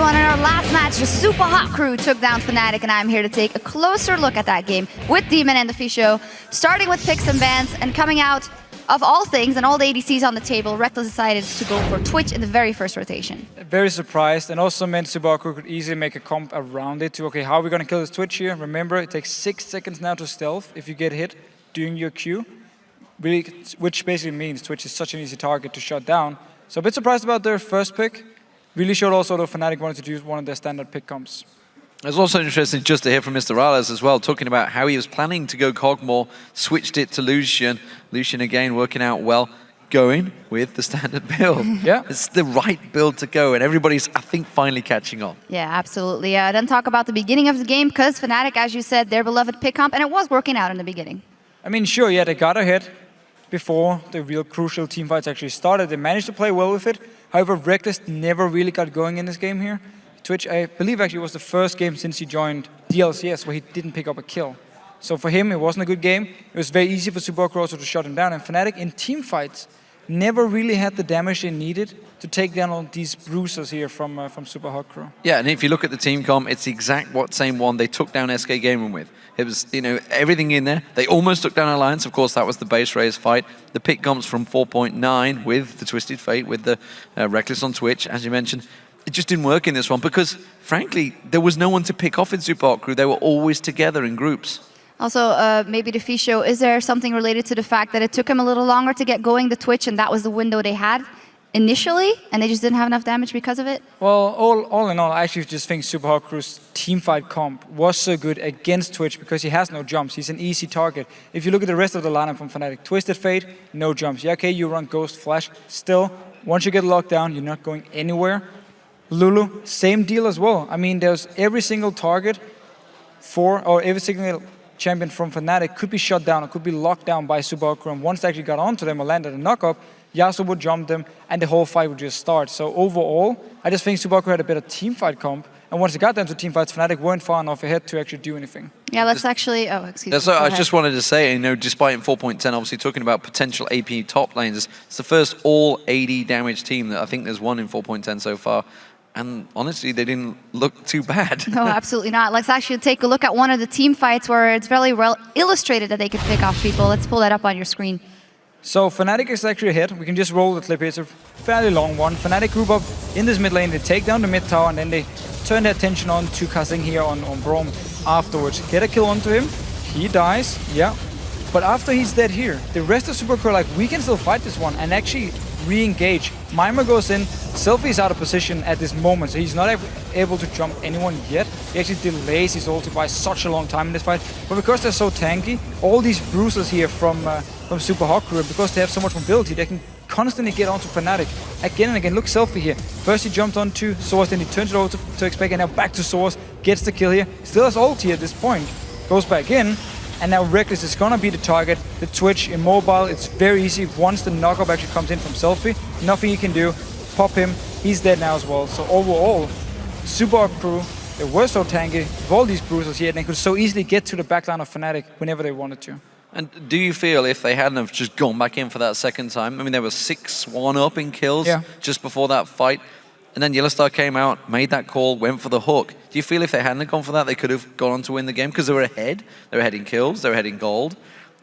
everyone. In our last match, the Super Hot Crew took down Fnatic, and I'm here to take a closer look at that game with Demon and the Fisho, starting with picks and bans, and coming out of all things and all the ADCs on the table, Reckless decided to go for Twitch in the very first rotation. Very surprised, and also meant Super Hot Crew could easily make a comp around it to, okay, how are we going to kill this Twitch here? Remember, it takes 6 seconds now to stealth if you get hit during your Q, really, which basically means Twitch is such an easy target to shut down. So a bit surprised about their first pick. Really showed also that Fnatic wanted to use one of their standard pick comps. It was also interesting just to hear from Mr. Rales as well, talking about how he was planning to go Cogmore, switched it to Lucian. Lucian again working out well, going with the standard build. Yeah. It's the right build to go, and everybody's, I think, finally catching on. Yeah, absolutely. Then talk about the beginning of the game, because Fnatic, as you said, their beloved pick comp, and it was working out in the beginning. I mean, sure, yeah, they got ahead before the real crucial team fights actually started. They managed to play well with it. However, Reckless never really got going in this game here. Twitch, I believe, actually was the first game since he joined the LCS where he didn't pick up a kill. So for him, it wasn't a good game. It was very easy for Super Hot Crew also to shut him down. And Fnatic in team fights never really had the damage they needed to take down all these bruisers here from Super Hot Crew. Yeah, and if you look at the team comp, it's the exact same one they took down SK Gaming with. It was, you know, everything in there. They almost took down Alliance. Of course, that was the base race fight. The pick comps from 4.9 with the Twisted Fate, with the Reckless on Twitch, as you mentioned. It just didn't work in this one because, frankly, there was no one to pick off in Super Hot Crew. They were always together in groups. Also, maybe the Fisho, is there something related to the fact that it took him a little longer to get going the Twitch, and that was the window they had initially, and they just didn't have enough damage because of it? Well, all in all, I actually just think Super Hot Crew's teamfight comp was so good against Twitch because he has no jumps. He's an easy target. If you look at the rest of the lineup from Fnatic, Twisted Fate, no jumps. Yeah, okay, you run Ghost Flash. Still, once you get locked down, you're not going anywhere. Lulu, same deal as well. I mean, there's every single target or every single champion from Fnatic could be shut down or could be locked down by Super Hot Crew. And once they actually got onto them or landed a knock-up, Yasuo would jump them and the whole fight would just start. So overall, I just think Super Hot Crew had a better team fight comp. And once they got them to team fights, Fnatic weren't far enough ahead to actually do anything. Yeah, let's actually, oh, excuse me. So I just wanted to say, you know, despite in 4.10, obviously talking about potential AP top lanes, it's the first all AD damage team that I think there's one in 4.10 so far. And honestly, they didn't look too bad. No, absolutely not. Let's actually take a look at one of the team fights where it's very well illustrated that they could pick off people. Let's pull that up on your screen. So Fnatic is actually ahead. We can just roll the clip here. It's a fairly long one. Fnatic group up in this mid lane. They take down the mid tower and then they turn their attention on to Kazing here on Braum afterwards. Get a kill onto him. He dies, yeah. But after he's dead here, the rest of Super Crew are like, we can still fight this one and actually re-engage. Mimer goes in, Selfie's out of position at this moment, so he's not able to jump anyone yet. He actually delays his ulti by such a long time in this fight. But because they're so tanky, all these bruisers here from Super Hot Crew, because they have so much mobility, they can constantly get onto Fnatic again and again. Look, Selfie here. First he jumped onto Source, then he turns it over to Expect, and now back to Source, gets the kill here. Still has ulti at this point, goes back in. And now Reckless is gonna be the target. The Twitch immobile, it's very easy. Once the knockup actually comes in from Selfie, nothing you can do. Pop him, he's dead now as well. So overall, Super Hot Crew, they were so tanky with all these bruisers here, and they could so easily get to the backline of Fnatic whenever they wanted to. And do you feel if they hadn't have just gone back in for that second time, I mean, there was 6-1 up in kills just before that fight, and then Yellowstar came out, made that call, went for the hook. Do you feel if they hadn't gone for that, they could have gone on to win the game? Because they were ahead. They were ahead in kills. They were ahead in gold.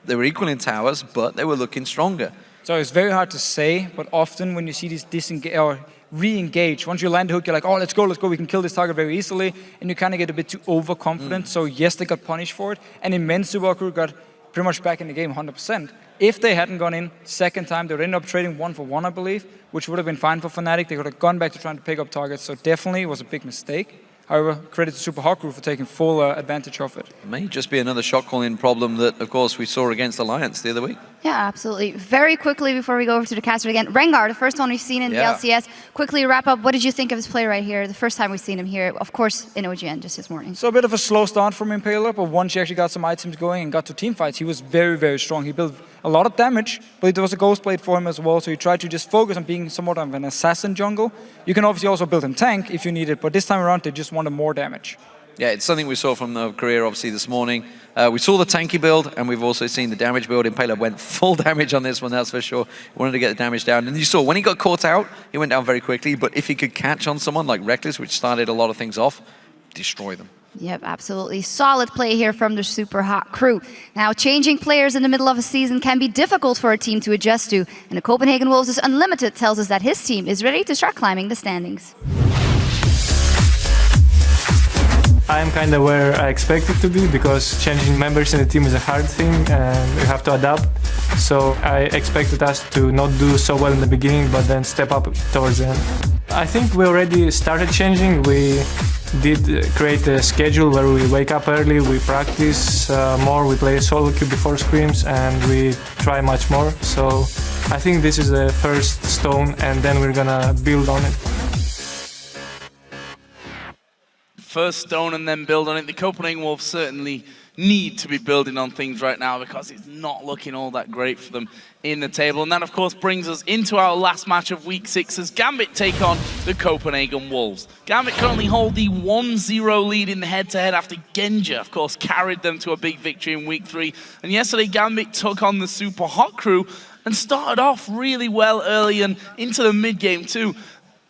They were equal in towers, but they were looking stronger. So it's very hard to say, but often when you see these disengage or re-engage, once you land the hook, you're like, oh, let's go, we can kill this target very easily, and you kind of get a bit too overconfident. So yes, they got punished for it, and in men's Super Hot Crew got pretty much back in the game 100%. If they hadn't gone in second time, they would end up trading 1-for-1, I believe, which would have been fine for Fnatic. They could have gone back to trying to pick up targets, so definitely it was a big mistake. However, credit to Super Hot Crew for taking full advantage of it. May just be another shot calling problem that, of course, we saw against Alliance the other week. Yeah, absolutely. Very quickly before we go over to the caster again, Rengar, the first one we've seen in the LCS. Quickly wrap up, what did you think of his play right here? The first time we've seen him here, of course, in OGN just this morning. So a bit of a slow start from Impaler, but once he actually got some items going and got to team fights, he was very, very strong. He built a lot of damage, but there was a Ghost Blade for him as well, so he tried to just focus on being somewhat of an assassin jungle. You can obviously also build him tank if you need it, but this time around they just wanted more damage. Yeah, it's something we saw from the career, obviously, this morning. We saw the tanky build, and we've also seen the damage build. Impaler went full damage on this one, that's for sure. He wanted to get the damage down. And you saw, when he got caught out, he went down very quickly. But if he could catch on someone like Reckless, which started a lot of things off, destroy them. Yep, absolutely. Solid play here from the Super Hot crew. Now, changing players in the middle of a season can be difficult for a team to adjust to. And the Copenhagen Wolves' Unlimited tells us that his team is ready to start climbing the standings. I'm kind of where I expect it to be, because changing members in the team is a hard thing and we have to adapt. So I expected us to not do so well in the beginning, but then step up towards the end. I think we already started changing. We did create a schedule where we wake up early, we practice more, we play solo queue before scrims, and we try much more. So I think this is the first stone, and then we're gonna build on it. First stone and then build on it. The Copenhagen Wolves certainly need to be building on things right now, because it's not looking all that great for them in the table. And that, of course, brings us into our last match of Week 6 as Gambit take on the Copenhagen Wolves. Gambit currently hold the 1-0 lead in the head-to-head after Genja, of course, carried them to a big victory in Week 3. And yesterday, Gambit took on the Super Hot crew and started off really well early and into the mid-game too.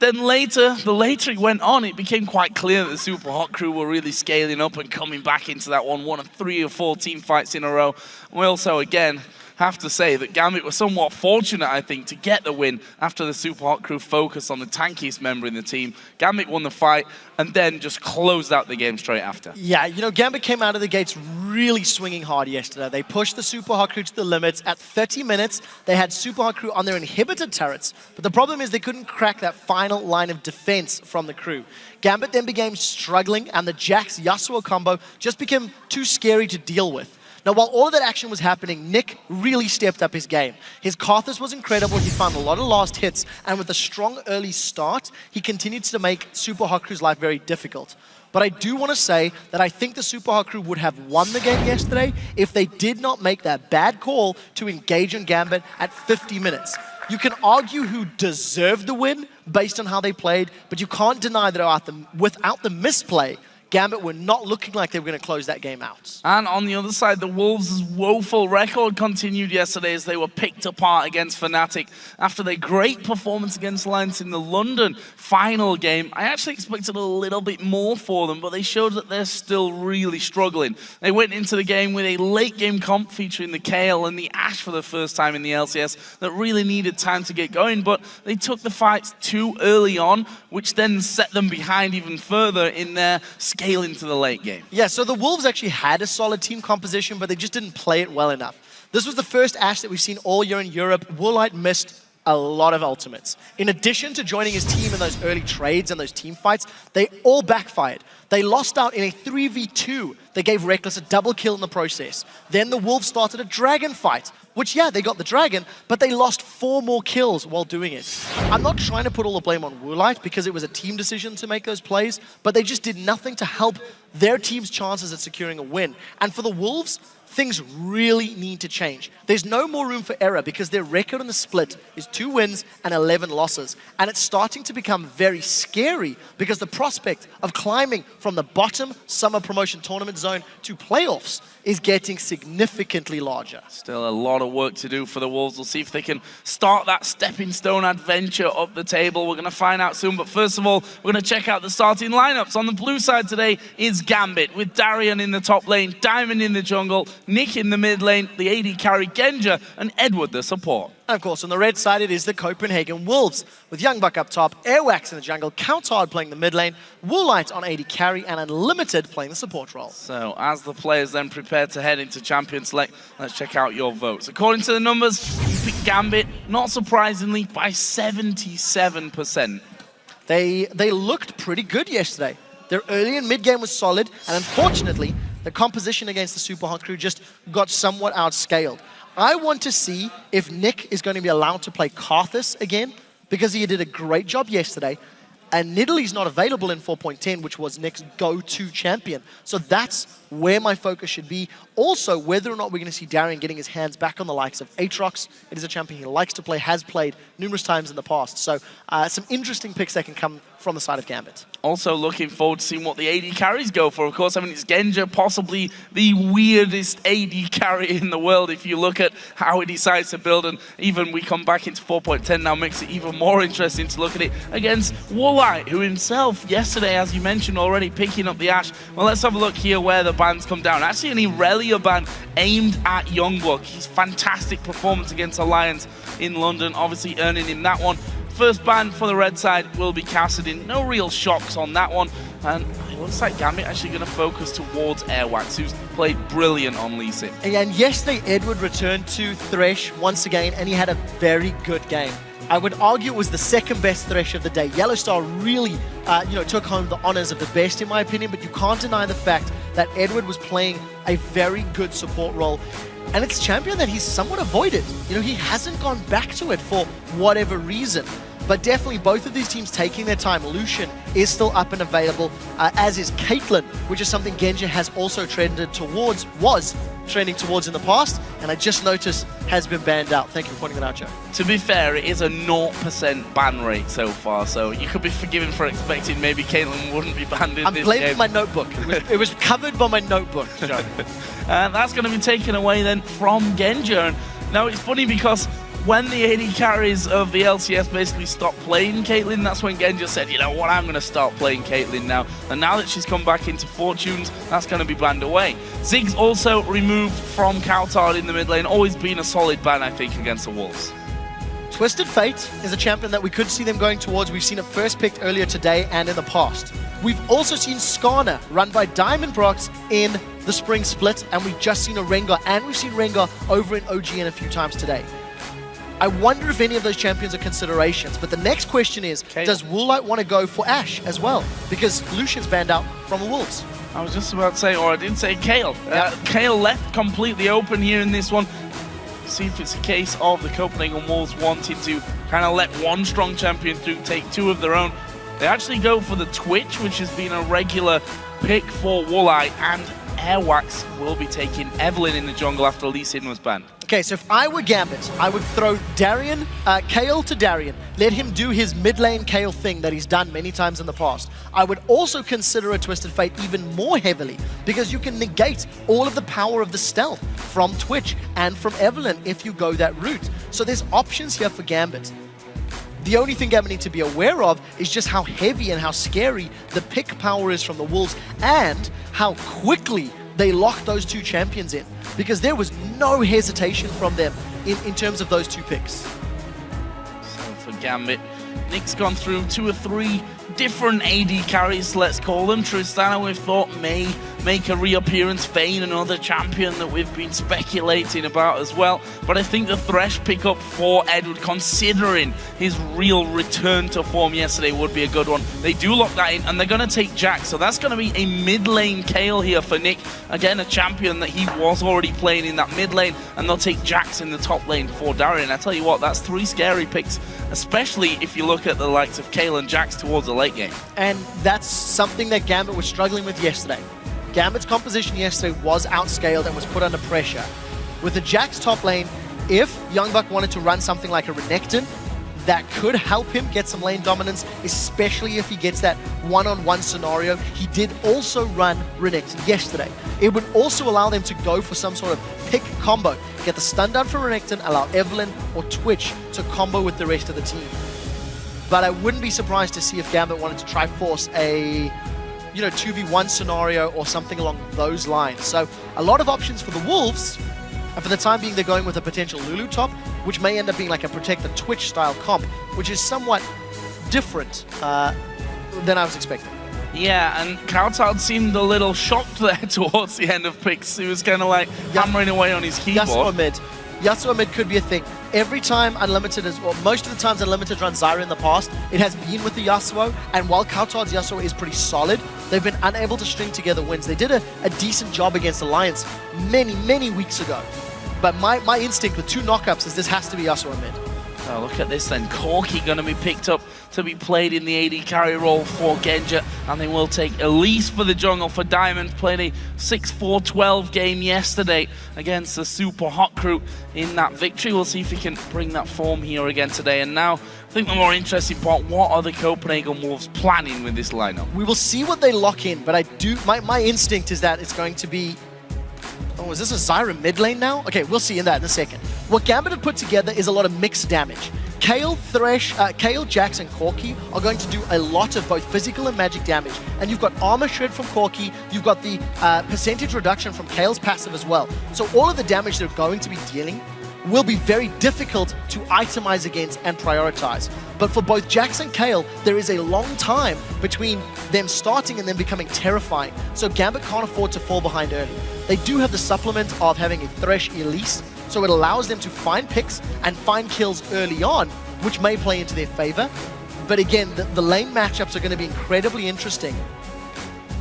Then the later it went on, it became quite clear that the Super Hot crew were really scaling up and coming back into that one of 3 or 4 team fights in a row. We also, again, have to say that Gambit were somewhat fortunate, I think, to get the win after the Super Hot crew focused on the tankiest member in the team. Gambit won the fight and then just closed out the game straight after. Yeah, you know, Gambit came out of the gates really swinging hard yesterday. They pushed the Super Hot crew to the limits. At 30 minutes, they had Super Hot crew on their inhibited turrets. But the problem is they couldn't crack that final line of defense from the crew. Gambit then began struggling, and the Jax Yasuo combo just became too scary to deal with. Now, while all of that action was happening, Nick really stepped up his game. His Karthus was incredible. He found a lot of last hits, and with a strong early start, he continued to make Super Hot crew's life very difficult. But I do want to say that I think the Super Hot crew would have won the game yesterday if they did not make that bad call to engage on Gambit at 50 minutes. You can argue who deserved the win based on how they played, but you can't deny that without the misplay, Gambit were not looking like they were going to close that game out. And on the other side, the Wolves' woeful record continued yesterday as they were picked apart against Fnatic. After their great performance against Alliance in the London final game, I actually expected a little bit more for them, but they showed that they're still really struggling. They went into the game with a late-game comp featuring the Kale and the Ashe for the first time in the LCS that really needed time to get going, but they took the fights too early on, which then set them behind even further in their scale into the late game. Yeah, so the Wolves actually had a solid team composition, but they just didn't play it well enough. This was the first Ashe that we've seen all year in Europe. Woolite missed a lot of ultimates. In addition to joining his team in those early trades and those team fights, they all backfired. They lost out in a 3v2. They gave Reckless a double kill in the process. Then the Wolves started a dragon fight, which, yeah, they got the dragon, but they lost 4 more kills while doing it. I'm not trying to put all the blame on Woolite because it was a team decision to make those plays, but they just did nothing to help their team's chances at securing a win. And for the Wolves, things really need to change. There's no more room for error because their record in the split is 2 wins and 11 losses. And it's starting to become very scary because the prospect of climbing from the bottom summer promotion tournament zone to playoffs is getting significantly larger. Still a lot of work to do for the Wolves. We'll see if they can start that stepping stone adventure up the table. We're going to find out soon. But first of all, we're going to check out the starting lineups. On the blue side today is Gambit with Darian in the top lane, Diamond in the jungle, Nick in the mid lane, the AD carry Genja, and Edward the support. And of course, on the red side, it is the Copenhagen Wolves, with Youngbuck up top, Airwax in the jungle, Counthard playing the mid lane, Woolite on AD carry, and Unlimited playing the support role. So, as the players then prepare to head into Champion Select, let's check out your votes. According to the numbers, you picked Gambit, not surprisingly, by 77%. They looked pretty good yesterday. Their early and mid game was solid, and unfortunately, the composition against the Super Hot crew just got somewhat outscaled. I want to see if Nick is going to be allowed to play Karthus again, because he did a great job yesterday. And Nidalee's not available in 4.10, which was Nick's go-to champion. So that's where my focus should be. also whether or not we're going to see Darien getting his hands back on the likes of Aatrox. It is a champion he likes to play, has played numerous times in the past. So some interesting picks that can come from the side of Gambit. Also looking forward to seeing what the AD carries go for. Of course, I mean, it's Genja, possibly the weirdest AD carry in the world if you look at how he decides to build. And even we come back into 4.10 now, makes it even more interesting to look at it against Woolite, who himself yesterday, as you mentioned already, picking up the Ashe. Well, let's have a look here where the bans come down. Actually, an Irelia ban aimed at Youngbuck. His fantastic performance against Alliance in London, obviously earning him that one. First ban for the red side will be Kassadin. No real shocks on that one. And it looks like Gambit actually going to focus towards Airwax, who's played brilliant on Lee Sin. And yesterday, Edward returned to Thresh once again, and he had a very good game. I would argue it was the second best Thresh of the day. Yellowstar really, took home the honors of the best, in my opinion, but you can't deny the fact that Edward was playing a very good support role. And it's a champion that he's somewhat avoided. He hasn't gone back to it for whatever reason. But definitely both of these teams taking their time. Lucian is still up and available, as is Caitlyn, which is something Genja has also was trending towards in the past, and I just noticed has been banned out. Thank you for pointing that out, Joe. To be fair, it is a 0% ban rate so far, so you could be forgiven for expecting maybe Caitlyn wouldn't be banned in this game. I'm blaming my notebook. It was covered by my notebook, Joe. And that's going to be taken away then from Genja. And now it's funny because when the AD carries of the LCS basically stopped playing Caitlyn, that's when Genja said, you know what, I'm going to start playing Caitlyn now. And now that she's come back into Fortunes, that's going to be banned away. Ziggs also removed from Kaltard in the mid lane, always been a solid ban, I think, against the Wolves. Twisted Fate is a champion that we could see them going towards. We've seen it first picked earlier today and in the past. We've also seen Skarner run by Diamond Prox in the spring split, and we've just seen a Rengar, and we've seen Rengar over in OGN a few times today. I wonder if any of those champions are considerations, but the next question is, does Woolite want to go for Ashe as well? Because Lucian's banned out from the Wolves. I was just about to say, or I did say Kayle. Kayle left completely open here in this one. See if it's a case of the Copenhagen Wolves wanting to kind of let one strong champion through, take two of their own. They actually go for the Twitch, which has been a regular pick for Woolite, and Airwax will be taking Evelyn in the jungle after Lee Sin was banned. Okay, so if I were Gambit, I would throw Kayle to Darien, let him do his mid lane Kayle thing that he's done many times in the past. I would also consider a Twisted Fate even more heavily, because you can negate all of the power of the stealth from Twitch and from Evelyn if you go that route. So there's options here for Gambit. The only thing Gambit need to be aware of is just how heavy and how scary the pick power is from the Wolves, and how quickly they locked those two champions in, because there was no hesitation from them in terms of those two picks. So for Gambit, Nick's gone through 2 or 3 different AD carries, let's call them. Tristana, we've thought, may make a reappearance. Vayne, another champion that we've been speculating about as well. But I think the Thresh pickup for Edward, considering his real return to form yesterday, would be a good one. They do lock that in, and they're going to take Jack. So that's going to be a mid-lane Kayle here for Nick. Again, a champion that he was already playing in that mid lane, and they'll take Jax in the top lane for Darien. I tell you what, that's 3 scary picks, especially if you look at the likes of Kayle and Jax towards the late game. And that's something that Gambit was struggling with yesterday. Gambit's composition yesterday was outscaled and was put under pressure. With the Jax top lane, if Youngbuck wanted to run something like a Renekton, that could help him get some lane dominance, especially if he gets that one-on-one scenario. He did also run Renekton yesterday. It would also allow them to go for some sort of pick combo. Get the stun down for Renekton, allow Evelyn or Twitch to combo with the rest of the team. But I wouldn't be surprised to see if Gambit wanted to try force a 2v1 scenario or something along those lines. So a lot of options for the Wolves, and for the time being they're going with a potential Lulu top, which may end up being like a Protect the Twitch style comp, which is somewhat different than I was expecting. Yeah, and Kaltard seemed a little shocked there towards the end of picks. He was kind of like hammering away on his keyboard. Yasuo mid could be a thing. Every time Unlimited most of the times Unlimited run Zyra in the past, it has been with the Yasuo, and while Kaltard's Yasuo is pretty solid, they've been unable to string together wins. They did a decent job against Alliance many, many weeks ago. But my instinct with 2 knockups is this has to be Yasuo mid. So look at this then. Corki going to be picked up to be played in the AD carry role for Genja, and they will take Elise for the jungle for Diamond. Played a 6-4-12 game yesterday against the Super Hot crew in that victory. We'll see if he can bring that form here again today. And now, I think the more interesting part, what are the Copenhagen Wolves planning with this lineup? We will see what they lock in, but my instinct is that it's going to be... Oh, is this a Zyra mid lane now? Okay, we'll see in that in a second. What Gambit have put together is a lot of mixed damage. Kayle, Jax, and Corki are going to do a lot of both physical and magic damage. And you've got armor shred from Corki, you've got the percentage reduction from Kayle's passive as well. So all of the damage they're going to be dealing will be very difficult to itemize against and prioritize. But for both Jax and Kayle, there is a long time between them starting and then becoming terrifying. So Gambit can't afford to fall behind early. They do have the supplement of having a Thresh Elise, so it allows them to find picks and find kills early on, which may play into their favor. But again, the lane matchups are going to be incredibly interesting.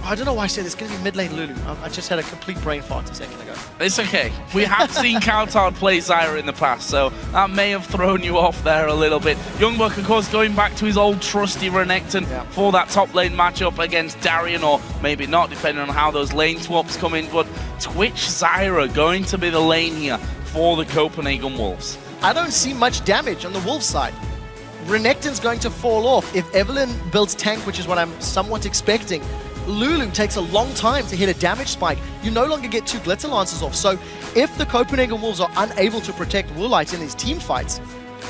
I don't know why I said it's going to be mid lane Lulu. I just had a complete brain fart a second ago. It's okay. We have seen Kautar play Zyra in the past, so that may have thrown you off there a little bit. Youngbuck, of course, going back to his old trusty Renekton for that top lane matchup against Darien, or maybe not, depending on how those lane swaps come in. But Twitch Zyra going to be the lane here for the Copenhagen Wolves. I don't see much damage on the Wolves side. Renekton's going to fall off. If Evelyn builds tank, which is what I'm somewhat expecting, Lulu takes a long time to hit a damage spike. You no longer get 2 Glitter Lancers off. So if the Copenhagen Wolves are unable to protect Woolite in these team fights,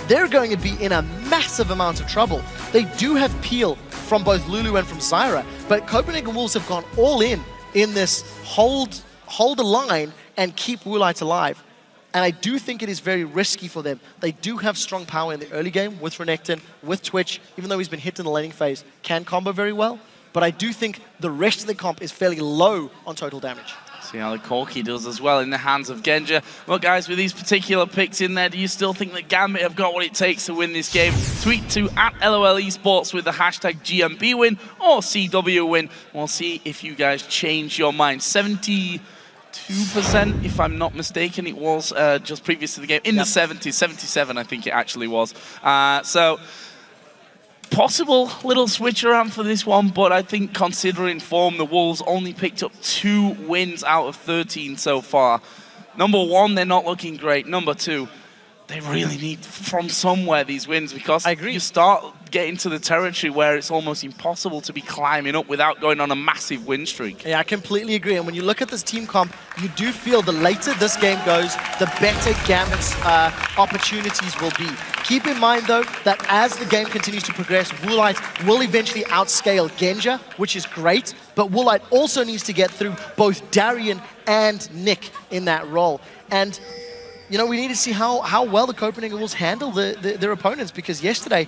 they're going to be in a massive amount of trouble. They do have peel from both Lulu and from Zyra, but Copenhagen Wolves have gone all in this hold the line and keep Woolite alive. And I do think it is very risky for them. They do have strong power in the early game with Renekton, with Twitch, even though he's been hit in the laning phase, can combo very well. But I do think the rest of the comp is fairly low on total damage. See how the Corki does as well in the hands of Genja. Well, guys, with these particular picks in there, do you still think that Gambit have got what it takes to win this game? Tweet to @LOL Esports with the hashtag GMB win or CW win. We'll see if you guys change your mind. 72%, if I'm not mistaken, it was just previous to the game. In the 70s, 77, I think it actually was. So possible little switch around for this one, but I think considering form, the Wolves only picked up 2 wins out of 13 so far. Number 1, they're not looking great. Number 2, they really need from somewhere these wins, because I agree. You start getting to the territory where it's almost impossible to be climbing up without going on a massive win streak. Yeah, I completely agree. And when you look at this team comp, you do feel the later this game goes, the better Gambit's opportunities will be. Keep in mind, though, that as the game continues to progress, Woolite will eventually outscale Genja, which is great, but Woolite also needs to get through both Darien and Nick in that role. And you know, we need to see how well the Copenhagen Wolves handle their opponents, because yesterday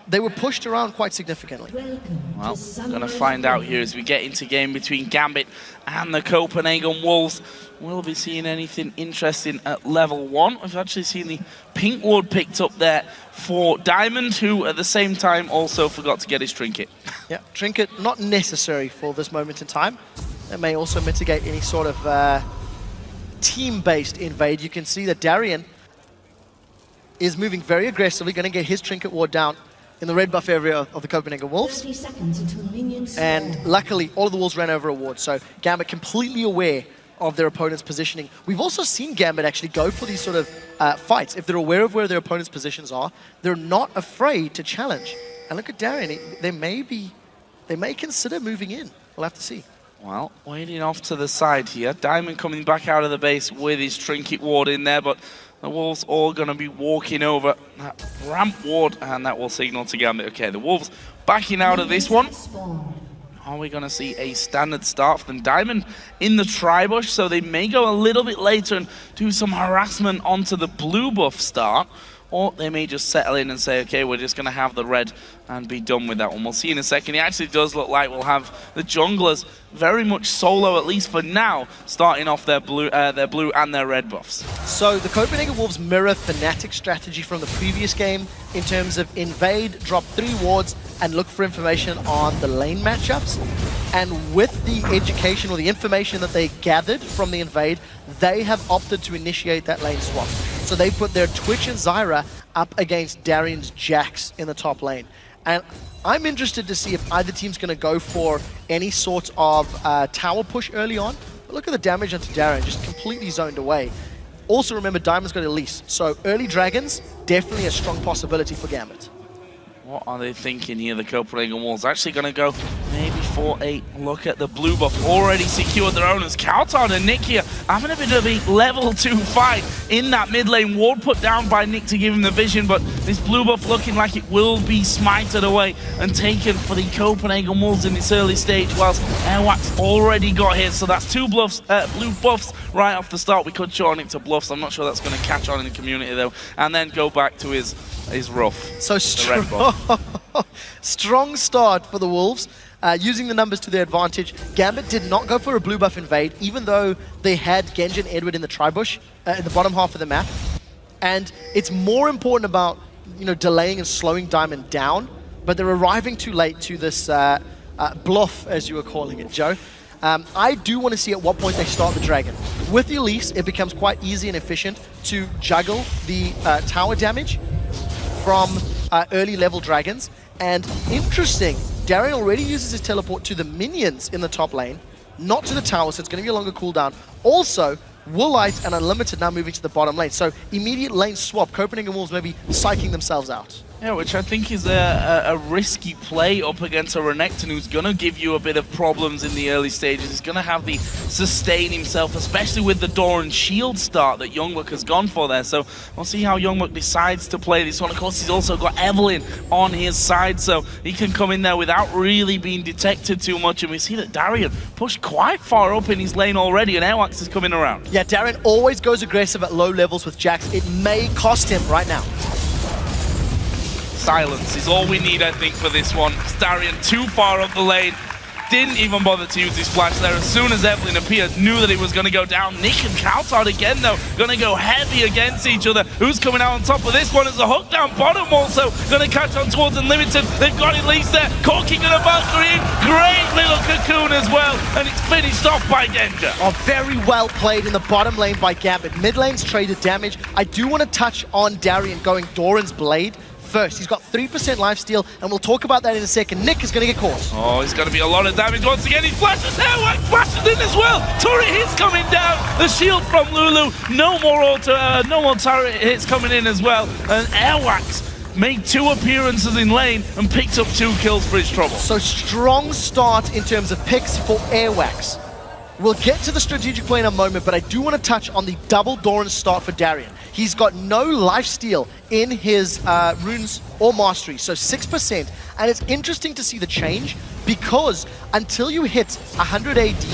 they were pushed around quite significantly. Well, we're going to find out here as we get into game between Gambit and the Copenhagen Wolves. Will we be seeing anything interesting at level 1? We've actually seen the pink ward picked up there for Diamond, who at the same time also forgot to get his trinket. Yeah, trinket not necessary for this moment in time. That may also mitigate any sort of team-based invade. You can see that Darien is moving very aggressively, going to get his trinket ward down in the red buff area of the Copenhagen Wolves. And luckily, all of the Wolves ran over a ward, so Gambit completely aware of their opponent's positioning. We've also seen Gambit actually go for these sort of fights. If they're aware of where their opponent's positions are, they're not afraid to challenge. And look at Darien, they may consider moving in. We'll have to see. Well, waiting off to the side here. Diamond coming back out of the base with his trinket ward in there, but the Wolves all going to be walking over that ramp ward, and that will signal to Gambit. Okay, the Wolves backing out of this one. Are we going to see a standard start for them? Diamond in the tri-bush, so they may go a little bit later and do some harassment onto the blue buff start. Or they may just settle in and say, okay, we're just going to have the red and be done with that one. We'll see in a second. It actually does look like we'll have the junglers very much solo, at least for now, starting off their blue and their red buffs. So the Copenhagen Wolves mirror Fnatic strategy from the previous game in terms of invade, drop 3 wards, and look for information on the lane matchups. And with the education or the information that they gathered from the invade, they have opted to initiate that lane swap. So they put their Twitch and Zyra up against Darian's Jax in the top lane. And I'm interested to see if either team's going to go for any sort of tower push early on. But look at the damage onto Darian, just completely zoned away. Also remember, Diamond's got Elise, so early dragons, definitely a strong possibility for Gambit. What are they thinking here? The Copenhagen Wolves actually going to go maybe for a look at the blue buff. Already secured their own as Kauton and Nick here having a bit of a level 2 fight in that mid lane. Ward put down by Nick to give him the vision, but this blue buff looking like it will be smited away and taken for the Copenhagen Wolves in this early stage, whilst Airwax already got his. So that's 2 blue buffs right off the start. We could shorten it to bluffs. I'm not sure that's going to catch on in the community though. And then go back to his rough. So strong start for the Wolves, using the numbers to their advantage. Gambit did not go for a blue buff invade, even though they had Genji and Edward in the tribush in the bottom half of the map. And it's more important about delaying and slowing Diamond down, but they're arriving too late to this bluff, as you were calling it, Joe. I do want to see at what point they start the Dragon. With the Elise, it becomes quite easy and efficient to juggle the tower damage from early level dragons. And interesting, Darian already uses his teleport to the minions in the top lane, not to the tower, so it's going to be a longer cooldown. Also, Woolite and Unlimited now moving to the bottom lane, so immediate lane swap. Copenhagen Wolves maybe psyching themselves out. Yeah, which I think is a risky play up against a Renekton who's going to give you a bit of problems in the early stages. He's going to have the sustain himself, especially with the Doran shield start that Youngbuck has gone for there. So we'll see how Youngbuck decides to play this one. Of course, he's also got Evelyn on his side, so he can come in there without really being detected too much. And we see that Darian pushed quite far up in his lane already, and Airwax is coming around. Yeah, Darian always goes aggressive at low levels with Jax. It may cost him right now. Silence is all we need, I think, for this one. Darian too far up the lane. Didn't even bother to use his flash there. As soon as Evelyn appeared, knew that it was going to go down. Nick and Kauton again, though, going to go heavy against each other. Who's coming out on top of this one? Is the hook down bottom also going to catch on towards Unlimited. They've got Elise there. Corking and a Valkyrie in. Great little cocoon as well. And it's finished off by Genja. Oh, very well played in the bottom lane by Gambit. Mid lane's traded damage. I do want to touch on Darian going Doran's Blade first. He's got 3% lifesteal, and we'll talk about that in a second. Nick is going to get caught. Oh, it's going to be a lot of damage once again. He flashes Airwax, flashes in as well. Turret hits coming down. The shield from Lulu. No more turret hits coming in as well. And Airwax made 2 appearances in lane and picked up 2 kills for his trouble. So strong start in terms of picks for Airwax. We'll get to the strategic play in a moment, but I do want to touch on the double Doran start for Darian. He's got no lifesteal in his runes or mastery, so 6%. And it's interesting to see the change because until you hit 100 AD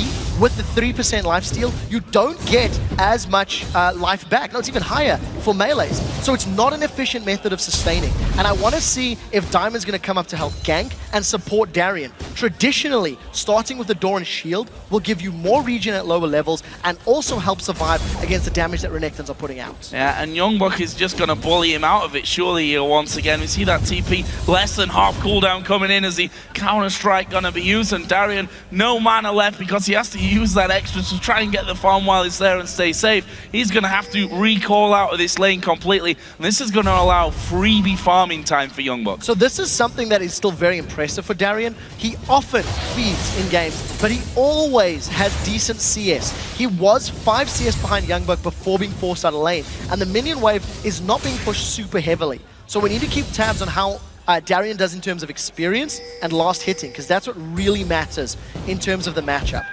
with the 3% lifesteal, you don't get as much life back. No, it's even higher for melees. So it's not an efficient method of sustaining. And I want to see if Diamond's going to come up to help gank and support Darian. Traditionally, starting with the Doran shield will give you more regen at lower levels and also help survive against the damage that Renektons are putting out. Yeah, and Youngbuck is just going to bully him out of it, surely here once again. We see that TP less than half cooldown coming in as the counter-strike going to be used, and Darian, no mana left because he has to use that extra to try and get the farm while he's there and stay safe. He's going to have to recall out of this lane completely, and this is going to allow freebie farming time for Youngbuck. So this is something that is still very impressive for Darian. He often feeds in games, but he always has decent CS. He was 5 CS behind Youngbuck before being forced out of lane, and the minion wave is not being pushed super heavily. So we need to keep tabs on how Darian does in terms of experience and last hitting, because that's what really matters in terms of the matchup.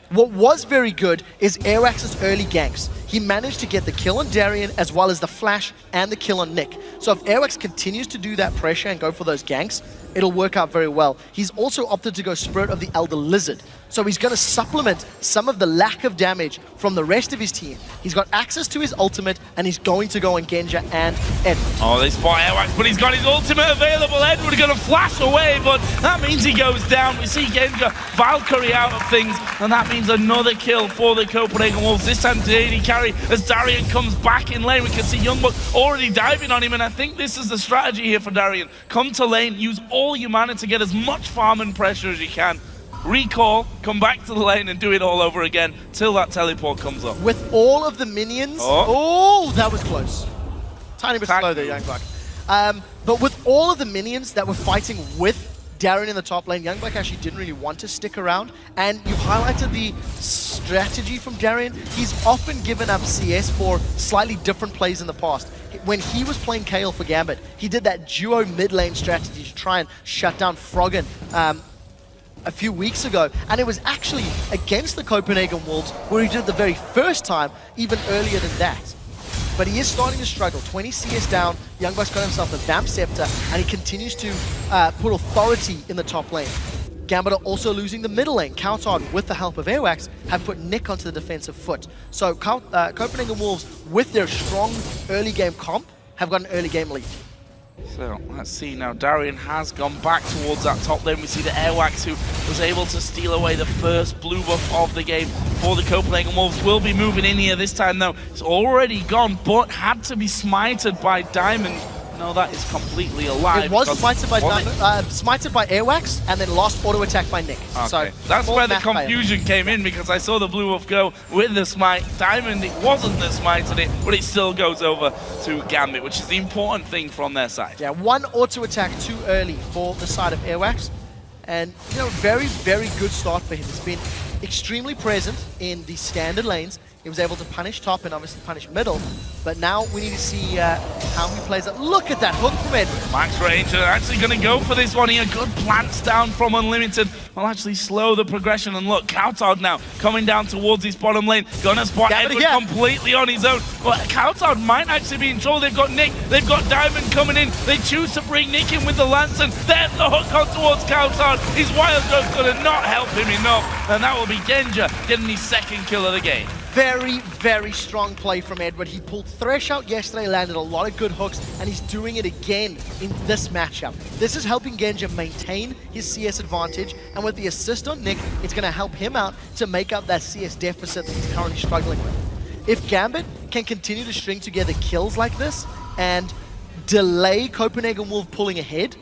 What was very good is Airwax's early ganks. He managed to get the kill on Darian as well as the flash and the kill on Nick. So if Airwax continues to do that pressure and go for those ganks, it'll work out very well. He's also opted to go Spirit of the Elder Lizard. So he's going to supplement some of the lack of damage from the rest of his team. He's got access to his ultimate, and he's going to go on Genja and Edward. Oh, they spot Airwax, but he's got his ultimate available. Edward going to flash away, but that means he goes down. We see Genja Valkyrie out of things, and that means another kill for the Copenhagen Wolves. This time to AD carry as Darian comes back in lane. We can see Youngbuck already diving on him, and I think this is the strategy here for Darian. Come to lane, use all your mana to get as much farm and pressure as you can. recall, come back to the lane and do it all over again till that teleport comes up. With all of the minions... Oh, that was close. Tiny bit slow there, Youngblood. But with all of the minions that were fighting with Darren in the top lane, Youngblood actually didn't really want to stick around. And you highlighted the strategy from Darren. He's often given up CS for slightly different plays in the past. When he was playing Kayle for Gambit, he did that duo mid lane strategy to try and shut down Froggen a few weeks ago, and it was actually against the Copenhagen Wolves where he did it the very first time, even earlier than that. But he is starting to struggle. 20 CS down, Youngbuck's got himself a Vamp Scepter, and he continues to put authority in the top lane. Gambit are also losing the middle lane. Coutard, with the help of Airwax, have put Nick onto the defensive foot. So Copenhagen Wolves, with their strong early game comp, have got an early game lead. So let's see now, Darian has gone back towards that top lane. We see the Airwax, who was able to steal away the first blue buff of the game for the Copenhagen Wolves, will be moving in here this time though. It's already gone, but had to be smited by Diamond. No, that is completely a lie. It was smited by Airwax and then lost auto attack by Nick. Okay. So that's where the confusion came in, because I saw the blue buff go with the smite. Diamond, it wasn't the smite in it, but it still goes over to Gambit, which is the important thing from their side. Yeah, one auto attack too early for the side of Airwax. And, you know, very, very good start for him. He's been extremely present in the standard lanes. He was able to punish top and obviously punish middle. But now we need to see how he plays it. Look at that hook from Edward. Max Ranger actually going to go for this one here. Good plants down from Unlimited. Will actually slow the progression. And look, Coutard now coming down towards his bottom lane. Gonna spot Edward completely on his own. But Coutard might actually be in trouble. They've got Nick. They've got Diamond coming in. They choose to bring Nick in with the lance. And there's the hook on towards Coutard. His Wild Growth's going to not help him enough. And that will be Genja getting his second kill of the game. Very, very strong play from Edward. He pulled Thresh out yesterday, landed a lot of good hooks, and he's doing it again in this matchup. This is helping Genja maintain his CS advantage, and with the assist on Nick, it's going to help him out to make up that CS deficit that he's currently struggling with. If Gambit can continue to string together kills like this and delay Copenhagen Wolf pulling ahead,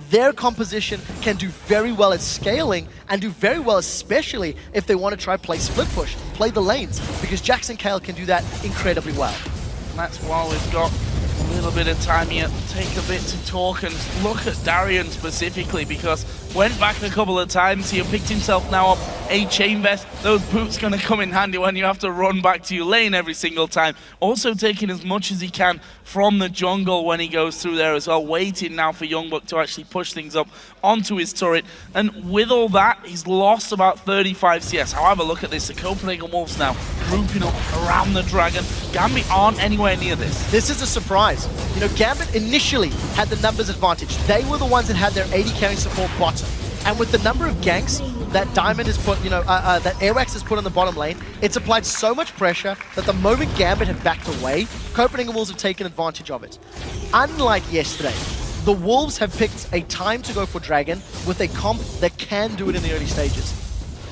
their composition can do very well at scaling and do very well, especially if they want to try play split push, play the lanes, because Jackson Kayle can do that incredibly well. And that's why we've got a little bit of time here. Take a bit to talk and look at Darian specifically, because went back a couple of times here, picked himself now up a chain vest. Those boots going to come in handy when you have to run back to your lane every single time. Also taking as much as he can from the jungle when he goes through there as well, waiting now for Youngbuck to actually push things up onto his turret. And with all that, he's lost about 35 CS. However, look at this, the Copenhagen Wolves now grouping up around the Dragon. Gambit aren't anywhere near this. This is a surprise. You know, Gambit initially had the numbers advantage. They were the ones that had their 80 carry support bottom. And with the number of ganks that Diamond has put, that Airwax has put on the bottom lane, it's applied so much pressure that the moment Gambit have backed away, Copenhagen Wolves have taken advantage of it. Unlike yesterday, the Wolves have picked a time to go for Dragon with a comp that can do it in the early stages.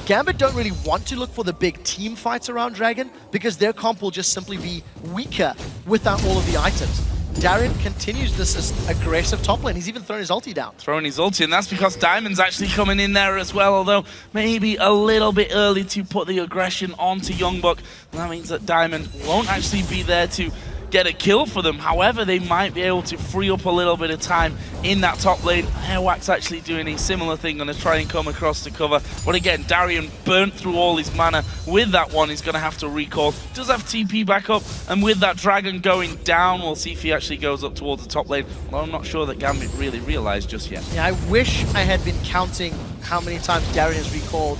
Gambit don't really want to look for the big team fights around Dragon because their comp will just simply be weaker without all of the items. Darren continues this aggressive top lane. He's even thrown his ulti down. Throwing his ulti, and that's because Diamond's actually coming in there as well, although maybe a little bit early to put the aggression onto Youngbuck. That means that Diamond won't actually be there to get a kill for them. However, they might be able to free up a little bit of time in that top lane. Airwax actually doing a similar thing, going to try and come across the cover. But again, Darian burnt through all his mana. With that one, he's going to have to recall. Does have TP back up, and with that Dragon going down, we'll see if he actually goes up towards the top lane. Well, I'm not sure that Gambit really realized just yet. Yeah, I wish I had been counting how many times Darian has recalled.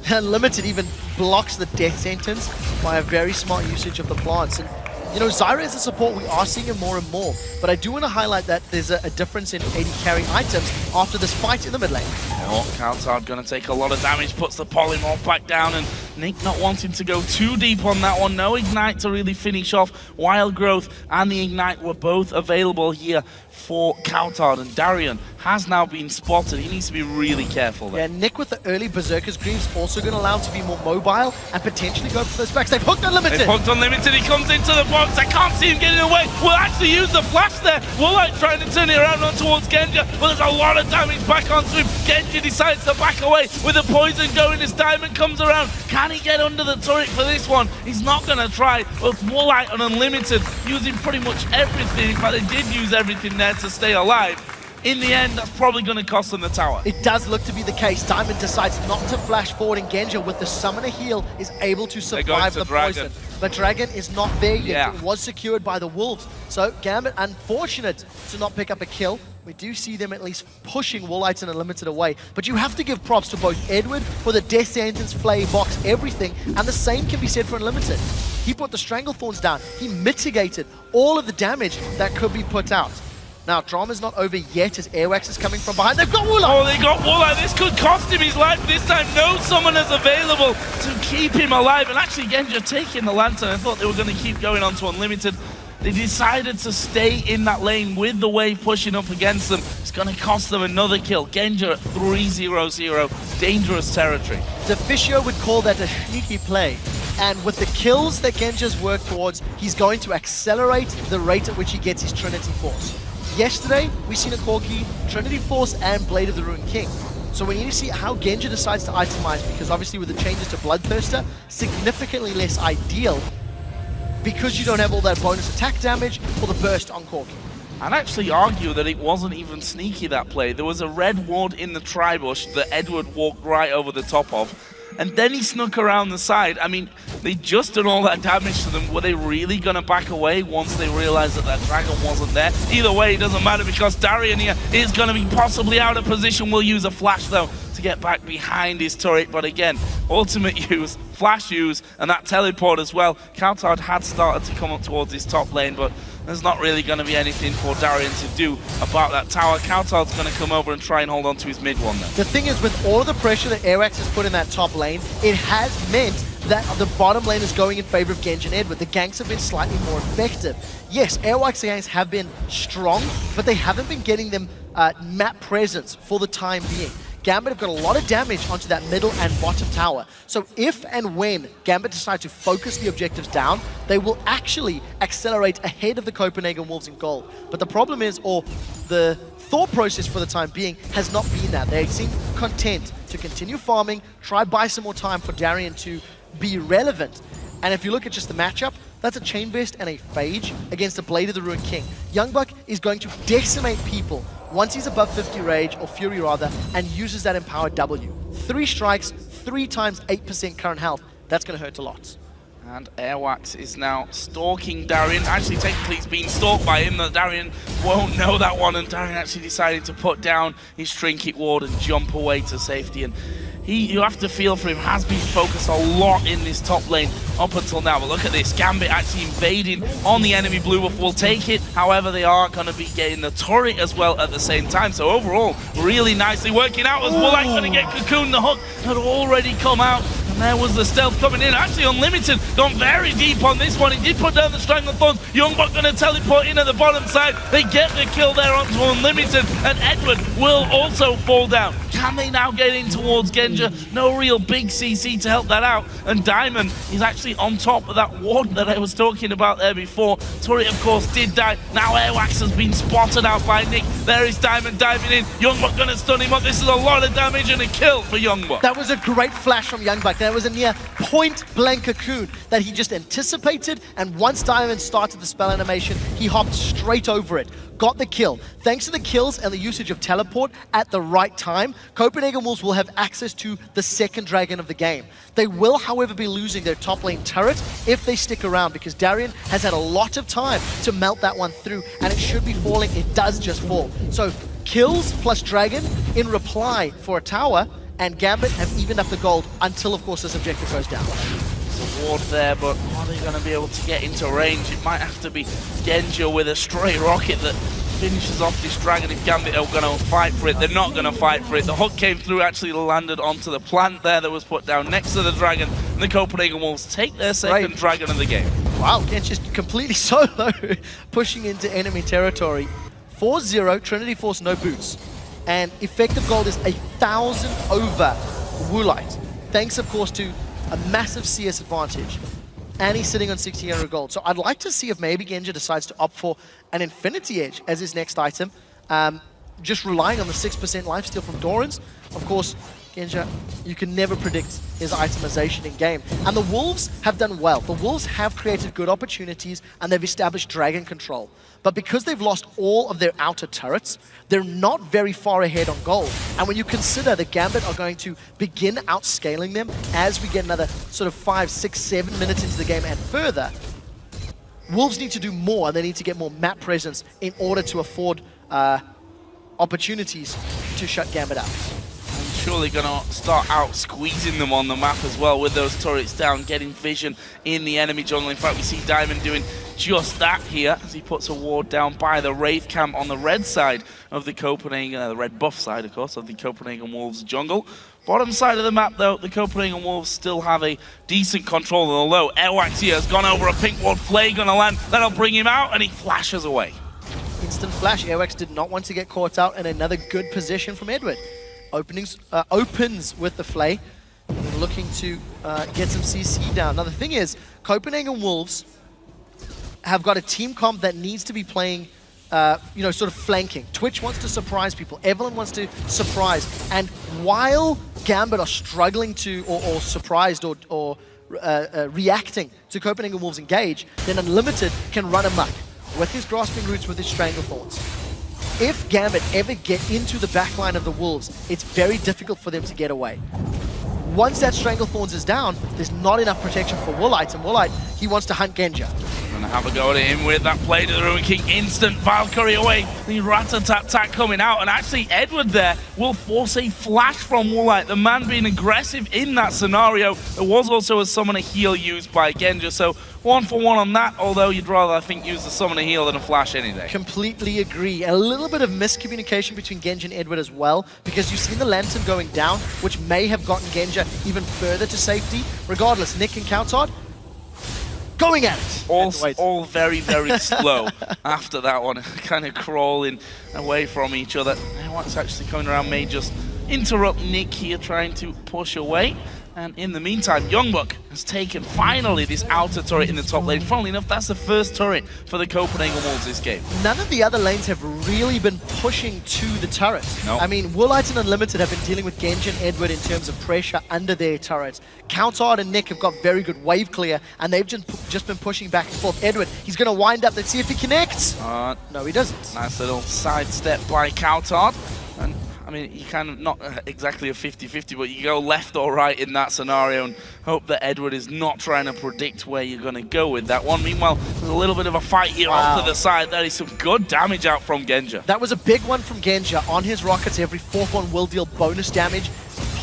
Unlimited even blocks the death sentence by a very smart usage of the plants. And you know, Zyra is a support, we are seeing him more and more, but I do want to highlight that there's a difference in 80 carry items after this fight in the mid lane. Oh, Coutard going to take a lot of damage, puts the polymorph back down, and Nick not wanting to go too deep on that one. No Ignite to really finish off. Wild Growth and the Ignite were both available here for Coutard, and Darian has now been spotted. He needs to be really careful there. Yeah, Nick with the early Berserker's Greaves also going to allow him to be more mobile and potentially go for those backs. They've hooked Unlimited. They've hooked Unlimited. He comes into the box. I can't see him getting away. We'll actually use the flash there. Woolite trying to turn it around on towards Genja, but there's a lot of damage back onto him. Genja decides to back away with the poison going as Diamond comes around. Can he get under the turret for this one? He's not going to try. But Woolite and Unlimited using pretty much everything. In fact, they did use everything there to stay alive. In the end, that's probably going to cost them the tower. It does look to be the case. Diamond decides not to flash forward, and Genja with the Summoner heal is able to survive the poison. But Dragon is not there yet. Yeah. It was secured by the Wolves. So Gambit, unfortunate to not pick up a kill. We do see them at least pushing Woolite and Unlimited away. But you have to give props to both Edward for the Death Sentence, Flay, Box, everything. And the same can be said for Unlimited. He put the Stranglethorns down. He mitigated all of the damage that could be put out. Now, drama's not over yet as Airwax is coming from behind. They've got Woolite! Oh, they got Woolite. This could cost him his life. This time, no summoners available to keep him alive. And actually, Genja taking the Lantern. I thought they were going to keep going on to Unlimited. They decided to stay in that lane with the wave pushing up against them. It's going to cost them another kill. Genja at 3-0-0. Dangerous territory. Deficio would call that a sneaky play. And with the kills that Genja's worked towards, he's going to accelerate the rate at which he gets his Trinity Force. Yesterday, we seen a Corki, Trinity Force, and Blade of the Ruined King. So we need to see how Genja decides to itemize, because obviously with the changes to Bloodthirster, significantly less ideal, because you don't have all that bonus attack damage for the burst on Corki. I'd actually argue that it wasn't even sneaky, that play. There was a red ward in the tri-bush that Edward walked right over the top of. And then he snuck around the side. I mean, they just done all that damage to them. Were they really going to back away once they realized that dragon wasn't there? Either way, it doesn't matter, because Darian here is going to be possibly out of position. We'll use a flash, though, to get back behind his turret. But again, ultimate use, flash use, and that teleport as well. Coutard had started to come up towards his top lane, but there's not really going to be anything for Darian to do about that tower. Coutard's going to come over and try and hold on to his mid one then. The thing is, with all of the pressure that Airwax has put in that top lane, it has meant that the bottom lane is going in favor of Genja and Edward. The ganks have been slightly more effective. Yes, Airwax ganks have been strong, but they haven't been getting them map presence for the time being. Gambit have got a lot of damage onto that middle and bottom tower. So if and when Gambit decide to focus the objectives down, they will actually accelerate ahead of the Copenhagen Wolves in gold. But the problem is, or the thought process for the time being, has not been that. They seem content to continue farming, try buy some more time for Darian to be relevant. And if you look at just the matchup, that's a Chain Vest and a Phage against a Blade of the Ruined King. Youngbuck is going to decimate people once he's above 50 Rage, or Fury rather, and uses that Empowered W. 3 strikes, 3 times 8% current health. That's going to hurt a lot. And Airwax is now stalking Darian. Actually, technically, he's being stalked by him. That Darian won't know that one, and Darian actually decided to put down his Trinket Ward and jump away to safety. And you have to feel for him, has been focused a lot in this top lane up until now. But look at this, Gambit actually invading on the enemy Blue Buff. Will take it, however they are going to be getting the turret as well at the same time. So overall, really nicely working out as Woolite going to get Cocoon. The hook had already come out, and there was the stealth coming in. Actually, Unlimited gone very deep on this one. He did put down the Stranglethorns. Youngbuck going to teleport in at the bottom side. They get the kill there onto Unlimited, and Edward will also fall down. Can they now get in towards Genja? No real big CC to help that out. And Diamond is actually on top of that ward that I was talking about there before. Turret, of course, did die. Now Airwax has been spotted out by Nick. There is Diamond diving in. Youngbuck going to stun him up. This is a lot of damage and a kill for Youngbuck. That was a great flash from Youngbuck. That was a near point-blank Cocoon that he just anticipated, and once Diamond started the spell animation, he hopped straight over it. Got the kill. Thanks to the kills and the usage of teleport at the right time, Copenhagen Wolves will have access to the second dragon of the game. They will, however, be losing their top lane turret if they stick around, because Darian has had a lot of time to melt that one through, and it should be falling. It does just fall. So kills plus dragon in reply for a tower, and Gambit have evened up the gold until, of course, this objective goes down. There's a ward there, but are they going to be able to get into range? It might have to be Genja with a stray rocket that finishes off this dragon if Gambit are going to fight for it. They're not going to fight for it. The hook came through, actually landed onto the plant there that was put down next to the dragon, and the Copenhagen Wolves take their second dragon of the game. Wow, Genj just completely solo, pushing into enemy territory. 4-0, Trinity Force no boots. And effective gold is 1,000 over Woolite. Thanks, of course, to a massive CS advantage. And he's sitting on 1,600 gold. So I'd like to see if maybe Genja decides to opt for an Infinity Edge as his next item. Just relying on the 6% lifesteal from Doran's. Of course, Genja, you can never predict his itemization in game. And the Wolves have done well. The Wolves have created good opportunities and they've established dragon control. But because they've lost all of their outer turrets, they're not very far ahead on gold. And when you consider the Gambit are going to begin outscaling them as we get another sort of 5, 6, 7 minutes into the game and further, Wolves need to do more and they need to get more map presence in order to afford opportunities to shut Gambit out. Surely gonna start out squeezing them on the map as well with those turrets down, getting vision in the enemy jungle. In fact, we see Diamond doing just that here as he puts a ward down by the Wraith camp on the red side of the Copenhagen, the red buff side, of course, of the Copenhagen Wolves jungle. Bottom side of the map, though, the Copenhagen Wolves still have a decent control, and although Airwax here has gone over a pink ward, Flay gonna land, that'll bring him out, and he flashes away. Instant flash. Airwax did not want to get caught out, and another good position from Edward. Opens with the Flay, looking to get some CC down. Now the thing is, Copenhagen Wolves have got a team comp that needs to be playing, sort of flanking. Twitch wants to surprise people. Evelyn wants to surprise. And while Gambit are struggling to, or surprised, or reacting to Copenhagen Wolves engage, then Unlimited can run amok with his Grasping Roots, with his Stranglethorns. If Gambit ever get into the backline of the Wolves, it's very difficult for them to get away. Once that Stranglethorns is down, there's not enough protection for Woolite, and Woolite, he wants to hunt Genja. Gonna have a go at him with that play to the Ruin King. Instant Valkyrie away. The rat-a-tat-tat coming out, and actually Edward there will force a flash from Woolite. The man being aggressive in that scenario. There was also a summoner heal used by Genja, so 1 for 1 on that, although you'd rather, I think, use the summoner heal than a flash any day. Completely agree. A little bit of miscommunication between Genja and Edward as well, because you've seen the Lantern going down, which may have gotten Genja even further to safety. Regardless, Nick and Coutard going at it. All very, very slow after that one, kind of crawling away from each other. Now what's actually coming around may just interrupt Nick here, trying to push away. And in the meantime, Youngbuck has taken finally this outer turret in the top lane. Funnily enough, that's the first turret for the Copenhagen Wolves this game. None of the other lanes have really been pushing to the turret. No. I mean, Woolite and Unlimited have been dealing with Genji and Edward in terms of pressure under their turrets. Coutard and Nick have got very good wave clear, and they've just been pushing back and forth. Edward, he's going to wind up. Let's see if he connects. No, he doesn't. Nice little sidestep by Coutard. And I mean, you kind of not exactly a 50-50, but you go left or right in that scenario and hope that Edward is not trying to predict where you're going to go with that one. Meanwhile, there's a little bit of a fight here off to the side. That is some good damage out from Genja. That was a big one from Genja. On his rockets, every 4th one will deal bonus damage,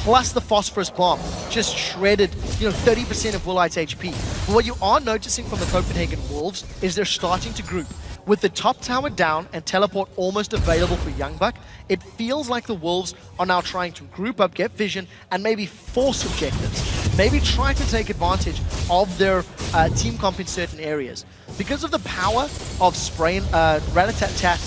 plus the Phosphorus Bomb. Just shredded, 30% of Woolite's HP. But what you are noticing from the Copenhagen Wolves is they're starting to group. With the top tower down and teleport almost available for Youngbuck, it feels like the Wolves are now trying to group up, get vision, and maybe force objectives. Maybe try to take advantage of their team comp in certain areas. Because of the power of Spray and Rat-a-tat-tat,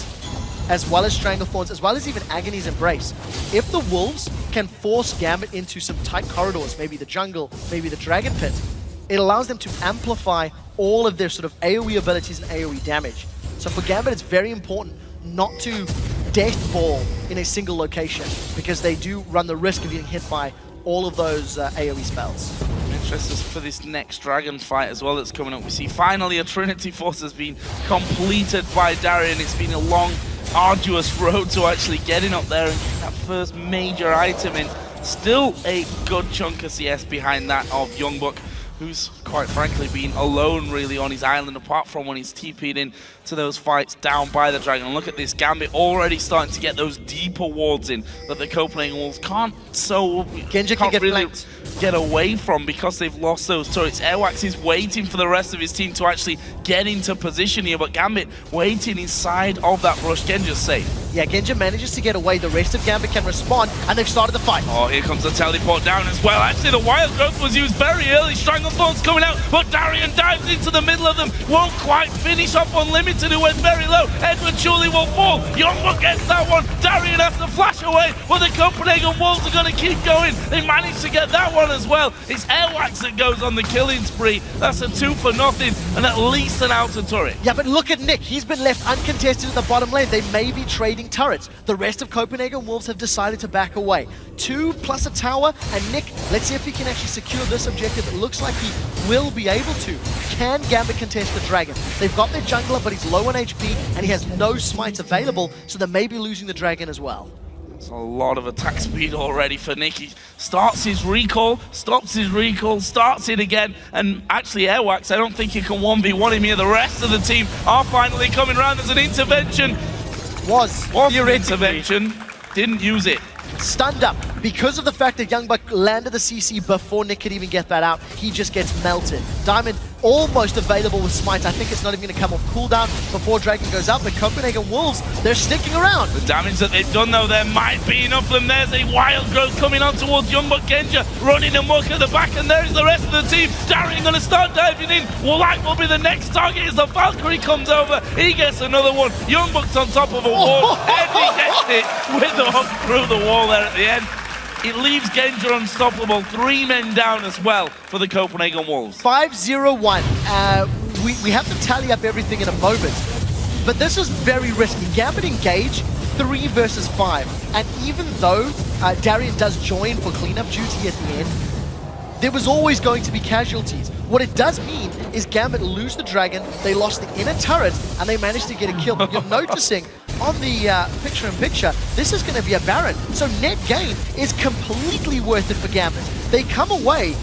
as well as Stranglethorns, as well as even Agony's Embrace, if the Wolves can force Gambit into some tight corridors, maybe the jungle, maybe the Dragon Pit, it allows them to amplify all of their sort of AoE abilities and AoE damage. So for Gambit, it's very important not to death ball in a single location, because they do run the risk of getting hit by all of those AoE spells. Interested for this next dragon fight as well that's coming up. We see finally a Trinity Force has been completed by Darian. It's been a long, arduous road to actually getting up there and getting that first major item in. Still a good chunk of CS behind that of Youngbuck. who's quite frankly been alone really on his island, apart from when he's TP'd in to those fights down by the Dragon. And look at this, Gambit already starting to get those deeper wards in that the Copenhagen Wolves can't Genja can get really flanked. get away from because they've lost those turrets. Airwax is waiting for the rest of his team to actually get into position here, but Gambit waiting inside of that brush. Genja's safe. Yeah, Genja manages to get away. The rest of Gambit can respond, and they've started the fight. Oh, here comes the teleport down as well. Actually, the Wild Growth was used very early. Stranglethorn's coming out, but Darian dives into the middle of them. Won't quite finish off Unlimited, who went very low. Edward surely will fall. Youngbuck gets that one. Darian has to flash away, but the Copenhagen Wolves are going to keep going. They managed to get that one as well. It's Airwax that goes on the killing spree. That's a 2 for nothing, and at least an outer turret. Yeah, but look at Nick. He's been left uncontested in the bottom lane. They may be trading turrets. The rest of Copenhagen Wolves have decided to back away. 2 plus a tower, and Nick, let's see if he can actually secure this objective. It looks like he will be able to. Can Gambit contest the Dragon? They've got their jungler, but he's low on HP, and he has no smites available, so they may be losing the Dragon as well. It's a lot of attack speed already for Nick. He starts his recall, stops his recall, starts it again, and actually Airwax, I don't think you can 1v1 him here. The rest of the team are finally coming around. There's an intervention. Was Your intervention, didn't use it. stunned up because of the fact that Youngbuck landed the CC before Nick could even get that out. He just gets melted. Diamond almost available with Smite. I think it's not even going to come off cooldown before Dragon goes out, but Copenhagen Wolves, they're sticking around. The damage that they've done though, there might be enough of them. There's a Wild Growth coming on towards Youngbuck. Genja running amok at the back, and there's the rest of the team. Darian going to start diving in. Woolite will be the next target as the Valkyrie comes over. He gets another one. Youngbuck's on top of a wall, and he gets it with the hook through the wall there at the end. It leaves Genja unstoppable. 3 men down as well for the Copenhagen Wolves. 5-0-1. We have to tally up everything in a moment, but this is very risky. Gambit engage 3 versus 5, and even though Darian does join for cleanup duty at the end, there was always going to be casualties. What it does mean is Gambit lose the Dragon, they lost the inner turret, and they managed to get a kill. But you're noticing on the picture-in-picture, this is going to be a Baron. So net gain is completely worth it for Gambit. They come away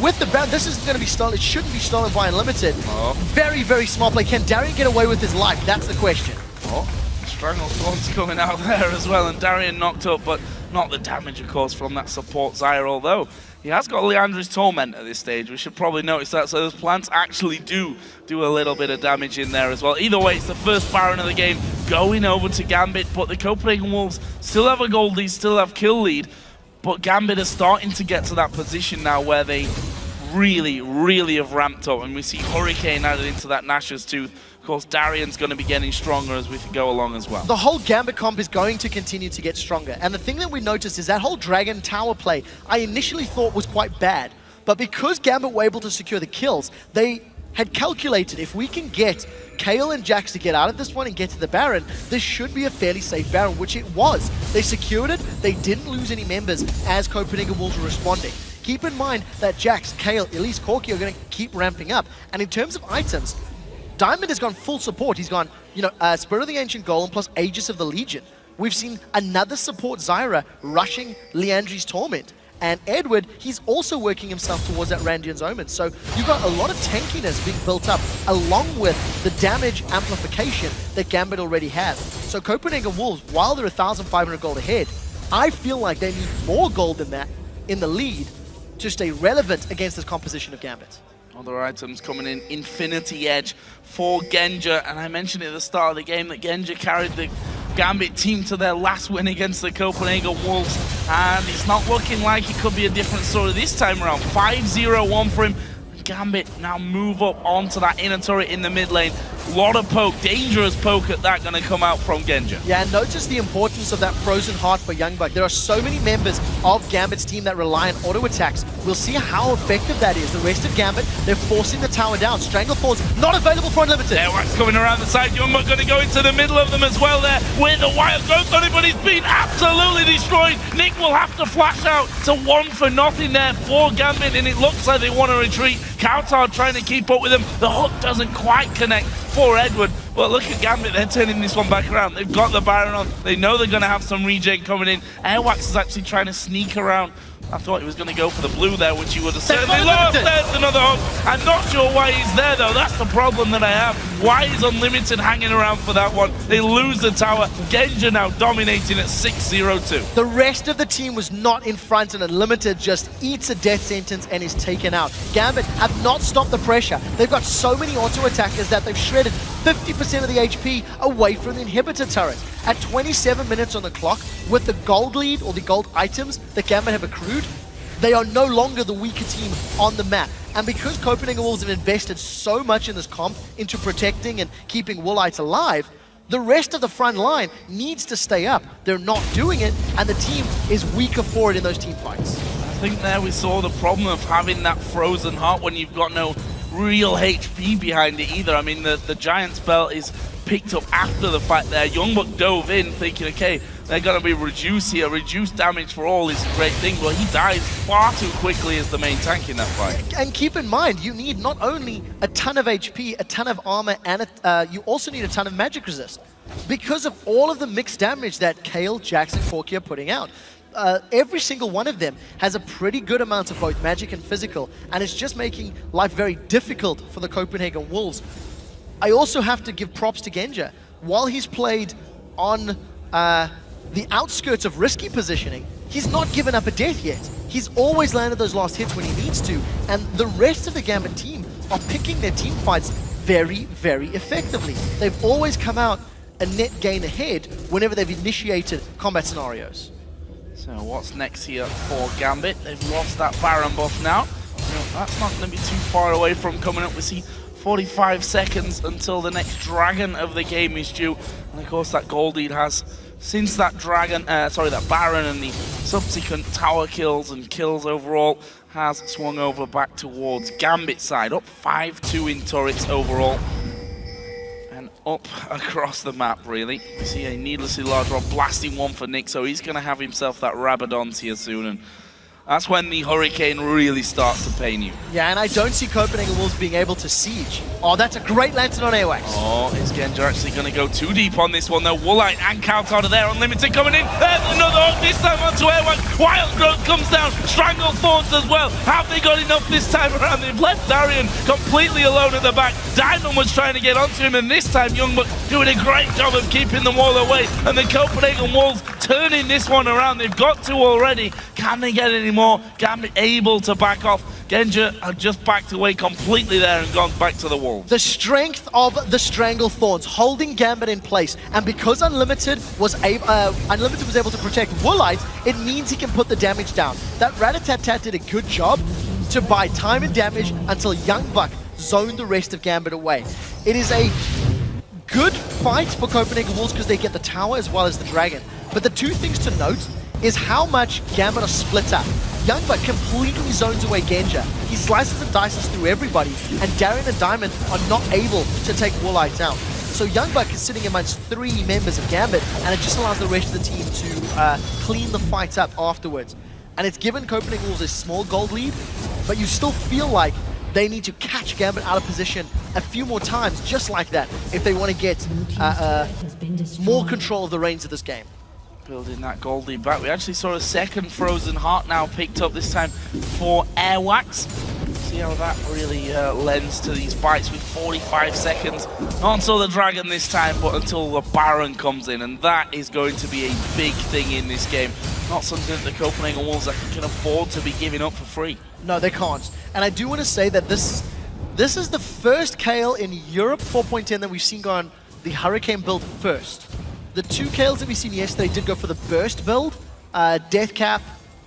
with the Baron. This isn't going to be stolen. It shouldn't be stolen by Unlimited. Very, very smart play. Can Darian get away with his life? That's the question. Stranglethorn's coming out there as well, and Darian knocked up, but not the damage, of course, from that support Zyra, although he has got Leandri's Torment at this stage. We should probably notice that, so those plants actually do a little bit of damage in there as well. Either way, it's the first Baron of the game going over to Gambit, but the Copenhagen Wolves still have a gold lead, still have kill lead, but Gambit is starting to get to that position now where they really, really have ramped up, and we see Hurricane added into that Nash's Tooth. Of course, Darian's going to be getting stronger as we go along as well. The whole Gambit comp is going to continue to get stronger. And the thing that we noticed is that whole Dragon Tower play, I initially thought was quite bad. But because Gambit were able to secure the kills, they had calculated if we can get Kayle and Jax to get out of this one and get to the Baron, this should be a fairly safe Baron, which it was. They secured it, they didn't lose any members as Copenhagen Wolves were responding. Keep in mind that Jax, Kayle, Elise, Corki are going to keep ramping up. And in terms of items, Diamond has gone full support. He's gone, Spirit of the Ancient Golem plus Aegis of the Legion. We've seen another support Zyra rushing Leandri's Torment. And Edward, he's also working himself towards that Randian's Omen. So you've got a lot of tankiness being built up along with the damage amplification that Gambit already has. So Copenhagen Wolves, while they're 1,500 gold ahead, I feel like they need more gold than that in the lead to stay relevant against this composition of Gambit. Other items coming in, Infinity Edge for Genja, and I mentioned at the start of the game that Genja carried the Gambit team to their last win against the Copenhagen Wolves, and it's not looking like it could be a different story this time around. 5-0-1 for him. Gambit now move up onto that inner turret in the mid lane. A lot of poke, dangerous poke at that going to come out from Genja. Yeah, and notice the importance of that frozen heart for Youngbuck. There are so many members of Gambit's team that rely on auto attacks. We'll see how effective that is. The rest of Gambit, they're forcing the tower down. Stranglethorn's not available for Unlimited. Airwax coming around the side. Youngbuck going to go into the middle of them as well there with a Wild Growth on it, but he's been absolutely destroyed. Nick will have to flash out to 1 for nothing there for Gambit, and it looks like they want to retreat. Kautar trying to keep up with him. The hook doesn't quite connect for Edward, But look at Gambit, they're turning this one back around. They've got the Baron on. They know they're going to have some regen coming in. Airwax is actually trying to sneak around. I thought he was going to go for the blue there, which he would have certainly lost. There's another hook. I'm not sure why he's there, though. That's the problem that I have. Why is Unlimited hanging around for that one? They lose the tower. Genja now dominating at 6-0-2. The rest of the team was not in front, and Unlimited just eats a death sentence and is taken out. Gambit have not stopped the pressure. They've got so many auto-attackers that they've shredded 50% of the HP away from the inhibitor turret. At 27 minutes on the clock, with the gold lead or the gold items that Gambit have accrued, they are no longer the weaker team on the map. And because Copenhagen Wolves have invested so much in this comp into protecting and keeping Woolites alive, the rest of the front line needs to stay up. They're not doing it, and the team is weaker for it in those team fights. I think there we saw the problem of having that frozen heart when you've got no real HP behind it either. I mean, the Giant's belt is picked up after the fight there. Youngbuck dove in thinking, okay, they're going to be reduced here. Reduced damage for all is a great thing, but he dies far too quickly as the main tank in that fight. And keep in mind, you need not only a ton of HP, a ton of armor, and you also need a ton of magic resist. Because of all of the mixed damage that Kale, Jax, and Corki are putting out. Every single one of them has a pretty good amount of both magic and physical, and it's just making life very difficult for the Copenhagen Wolves. I also have to give props to Genja. While he's played on the outskirts of risky positioning, he's not given up a death yet. He's always landed those last hits when he needs to, and the rest of the Gambit team are picking their team fights very, very effectively. They've always come out a net gain ahead whenever they've initiated combat scenarios. So what's next here for Gambit? They've lost that Baron buff now. That's not going to be too far away from coming up. We see 45 seconds until the next Dragon of the game is due. And of course that gold lead has, since that that Baron and the subsequent tower kills and kills overall, has swung over back towards Gambit side. Up 5-2 in turrets overall. And up across the map, really. We see a needlessly large rob blasting one for Nick, so he's going to have himself that Rabadons here soon. And that's when the Hurricane really starts to pain you. Yeah, and I don't see Copenhagen Wolves being able to siege. Oh, that's a great lantern on Airwax. Oh, is Genja actually going to go too deep on this one though? Woolite and Count out of there. Unlimited coming in. There's another hook, this time onto Airwax. Wild Growth comes down. Strangle Thorns as well. Have they got enough this time around? They've left Darian completely alone at the back. Diamond was trying to get onto him, and this time Youngbuck doing a great job of keeping them all away. And the Copenhagen Wolves turning this one around. They've got two already. Can they get any more? Gambit able to back off. Genja had just backed away completely there and gone back to the wall. The strength of the Strangle Thorns holding Gambit in place, and because Unlimited was able to protect Woolite, it means he can put the damage down. That Rat-a-tat-tat did a good job to buy time and damage until Youngbuck zoned the rest of Gambit away. It is a good fight for Copenhagen Wolves because they get the tower as well as the dragon. But the two things to note is how much Gambit are split up. Youngbuck completely zones away Genja. He slices and dices through everybody, and Darren and Diamond are not able to take Woolite out. So Youngbuck is sitting amongst 3 members of Gambit, and it just allows the rest of the team to clean the fight up afterwards. And it's given Copenhagen Wolves a small gold lead, but you still feel like they need to catch Gambit out of position a few more times, just like that, if they want to get more control of the reins of this game. Building that gold lead back. We actually saw a second Frozen Heart now picked up, this time for Airwax. See how that really lends to these fights with 45 seconds. Not until the Dragon this time, but until the Baron comes in. And that is going to be a big thing in this game. Not something that the Copenhagen Wolves can afford to be giving up for free. No, they can't. And I do want to say that this is the first Kale in Europe 4.10 that we've seen go on the Hurricane build first. The 2 Kales that we've seen yesterday did go for the burst build, Death Cap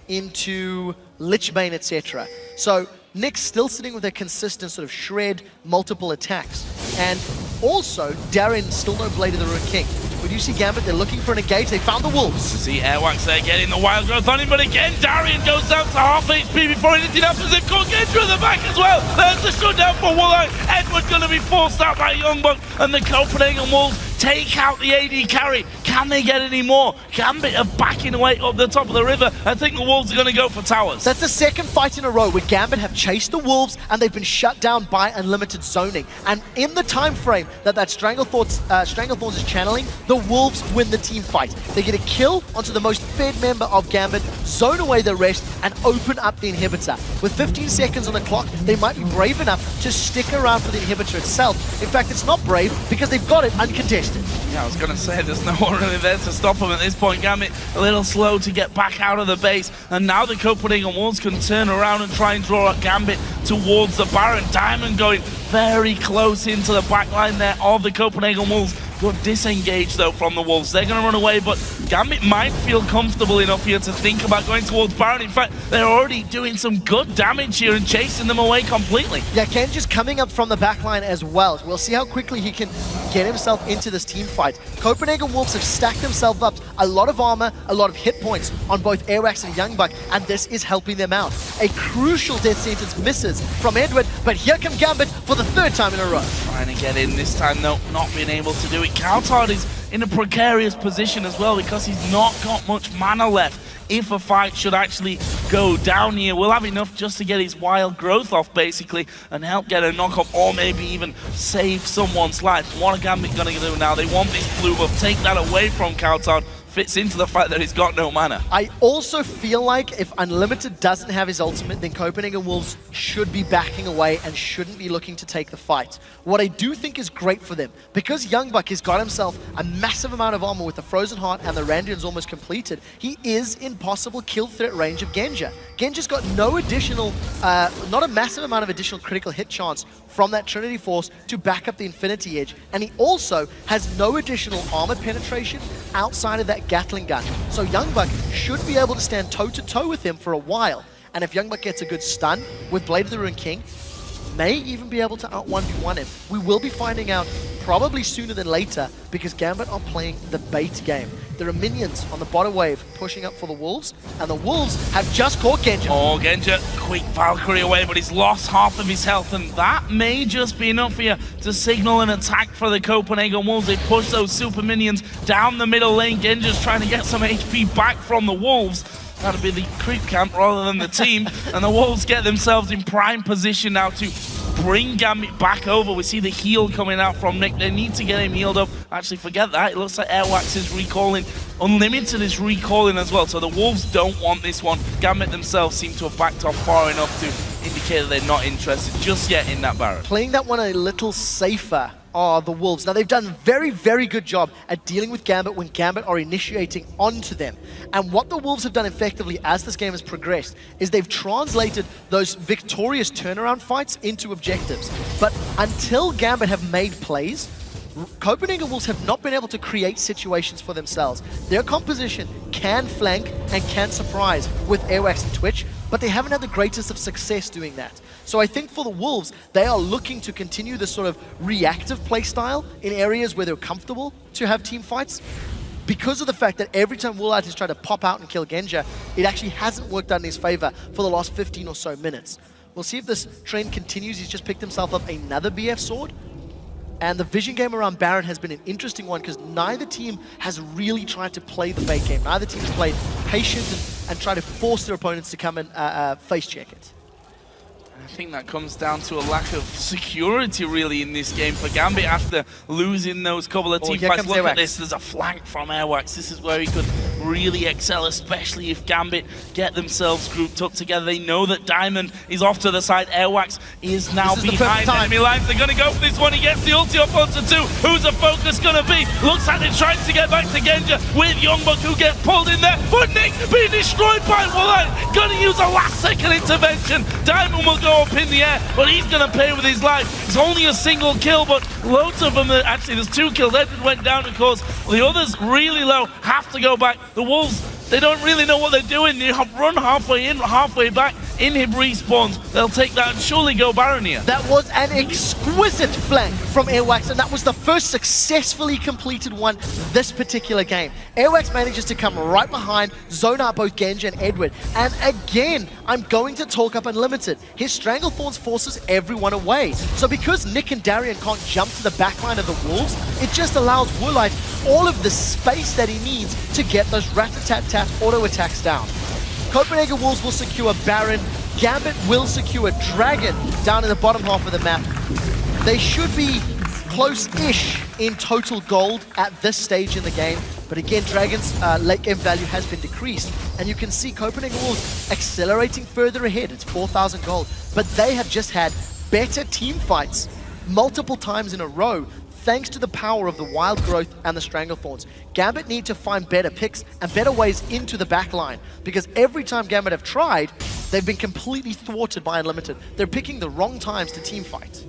into Lichbane, etc. So Nick's still sitting with a consistent sort of shred, multiple attacks. And also, Darren still no Blade of the Ruin King. When you see Gambit, they're looking for an engage. They found the Wolves. See Airwax there getting the Wild Growth on him, but again, Darian goes down to half HP before anything happens. They've got Genja at the back as well. There's the shutdown for Woolite. Edward's going to be forced out by Youngbuck, and the Copenhagen Wolves take out the AD carry. Can they get any more? Gambit are backing away up the top of the river. I think the Wolves are going to go for towers. That's the second fight in a row where Gambit have chased the Wolves and they've been shut down by unlimited zoning. And in the time frame that Stranglethorns is channeling, the Wolves win the team fight. They get a kill onto the most fed member of Gambit, zone away the rest, and open up the inhibitor. With 15 seconds on the clock, they might be brave enough to stick around for the inhibitor itself. In fact, it's not brave because they've got it uncontested. Yeah, I was going to say there's no one really there to stop them at this point. Gambit a little slow to get back out of the base, and now the Copenhagen Wolves can turn around and try and draw Gambit towards the Baron. Diamond going very close into the backline there of the Copenhagen Wolves. Good disengage though from the Wolves. They're going to run away, but Gambit might feel comfortable enough here to think about going towards Baron. In fact, they're already doing some good damage here and chasing them away completely. Yeah, Ken just coming up from the backline as well. We'll see how quickly he can get himself into this team fight. Copenhagen Wolves have stacked themselves up a lot of armor, a lot of hit points on both Airwax and Youngbuck, and this is helping them out. A crucial death sentence misses from Edward, but here comes Gambit for the third time in a row. Trying to get in this time though, not being able to do it. Coulthard is in a precarious position as well because he's not got much mana left. If a fight should actually go down here, we'll have enough just to get his wild growth off basically and help get a knock-off or maybe even save someone's life. What are Gambit going to do now? They want this blue buff, take that away from Coulthard. Fits into the fact that he's got no mana. I also feel like if Unlimited doesn't have his ultimate, then Copenhagen Wolves should be backing away and shouldn't be looking to take the fight. What I do think is great for them, because Youngbuck has got himself a massive amount of armor with the Frozen Heart and the Randians almost completed, he is in possible kill threat range of Genja. Genja's got no additional, not a massive amount of additional critical hit chance from that Trinity Force to back up the Infinity Edge, and he also has no additional armor penetration outside of that Gatling gun. So Youngbuck should be able to stand toe-to-toe with him for a while, and if Youngbuck gets a good stun with Blade of the Ruined King, may even be able to out 1v1 him. We will be finding out probably sooner than later because Gambit are playing the bait game. There are minions on the bottom wave pushing up for the Wolves, and the Wolves have just caught Genja. Oh, Genja, quick Valkyrie away, but he's lost half of his health, and that may just be enough here to signal an attack for the Copenhagen Wolves. They push those super minions down the middle lane. Genja's trying to get some HP back from the Wolves. That'll be the creep camp rather than the team, and the Wolves get themselves in prime position now to bring Gambit back over. We see the heal coming out from Nick. They need to get him healed up. Actually, forget that. It looks like Airwax is recalling. Unlimited is recalling as well, so the Wolves don't want this one. Gambit themselves seem to have backed off far enough to indicate that they're not interested just yet in that Baron. Playing that one a little safer are the Wolves. Now, they've done a very, very good job at dealing with Gambit when Gambit are initiating onto them. And what the Wolves have done effectively as this game has progressed is they've translated those victorious turnaround fights into objectives. But until Gambit have made plays, Copenhagen Wolves have not been able to create situations for themselves. Their composition can flank and can surprise with Airwax and Twitch, but they haven't had the greatest of success doing that. So I think for the Wolves, they are looking to continue this sort of reactive play style in areas where they're comfortable to have team fights. Because of the fact that every time Woolite has tried to pop out and kill Genja, it actually hasn't worked out in his favor for the last 15 or so minutes. We'll see if this trend continues. He's just picked himself up another BF sword. And the vision game around Baron has been an interesting one because neither team has really tried to play the bait game. Neither team has played patient and try to force their opponents to come and face check it. I think that comes down to a lack of security really in this game for Gambit after losing those couple of team fights. Look at this, there's a flank from Airwax. This is where he could really excel, especially if Gambit get themselves grouped up together. They know that Diamond is off to the side. Airwax is now behind enemy lines. They're going to go for this one. He gets the ulti up onto two. Who's the focus going to be? Looks like they're trying to get back to Genja with Youngbuck who gets pulled in there. But Nick being destroyed by Woolite. Going to use a last second intervention. Diamond will go up in the air, but he's going to pay with his life. It's only a single kill, but loads of them, actually there's two kills. Edward went down, of course. The others really low, have to go back. The Wolves, they don't really know what they're doing. They run halfway in, halfway back. Inhib respawns. They'll take that and surely go Baron here. That was an exquisite flank from Airwax, and that was the first successfully completed one this particular game. Airwax manages to come right behind, zone out both Genja and Edward. And again, I'm going to talk up Unlimited. His Stranglethorns forces everyone away. So because Nick and Darian can't jump to the backline of the Wolves, it just allows Woolite all of the space that he needs to get those rat-a-tat-tat auto-attacks down. Copenhagen Wolves will secure Baron. Gambit will secure Dragon down in the bottom half of the map. They should be close-ish in total gold at this stage in the game. But again, Dragon's late game value has been decreased. And you can see Copenhagen Wolves accelerating further ahead. It's 4,000 gold. But they have just had better team fights multiple times in a row, thanks to the power of the Wild Growth and the Stranglethorns. Gambit need to find better picks and better ways into the back line, because every time Gambit have tried, they've been completely thwarted by Unlimited. They're picking the wrong times to team fight.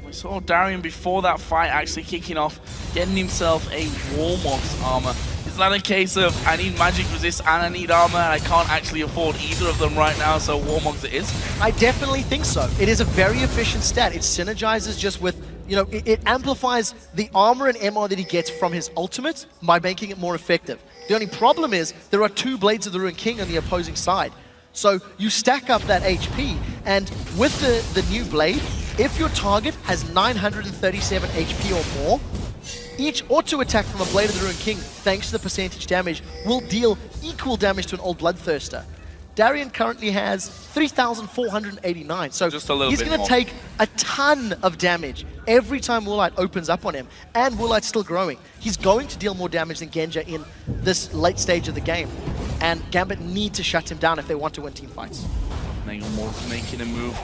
We saw Darian before that fight actually kicking off, getting himself a Warmox armor. Is that a case of, I need magic resist and I need armor, and I can't actually afford either of them right now, so Warmox it is? I definitely think so. It is a very efficient stat. It synergizes just with, you know, it amplifies the armor and MR that he gets from his ultimate by making it more effective. The only problem is there are 2 Blades of the Ruined King on the opposing side. So you stack up that HP, and with the new blade, if your target has 937 HP or more, each auto attack from a Blade of the Ruined King, thanks to the percentage damage, will deal equal damage to an old Bloodthirster. Darian currently has 3,489, so just a little he's bit going to more. take a ton of damage every time Woolite opens up on him, and Woolite's still growing. He's going to deal more damage than Genja in this late stage of the game, and Gambit need to shut him down if they want to win team fights. Copenhagen Wolves making a move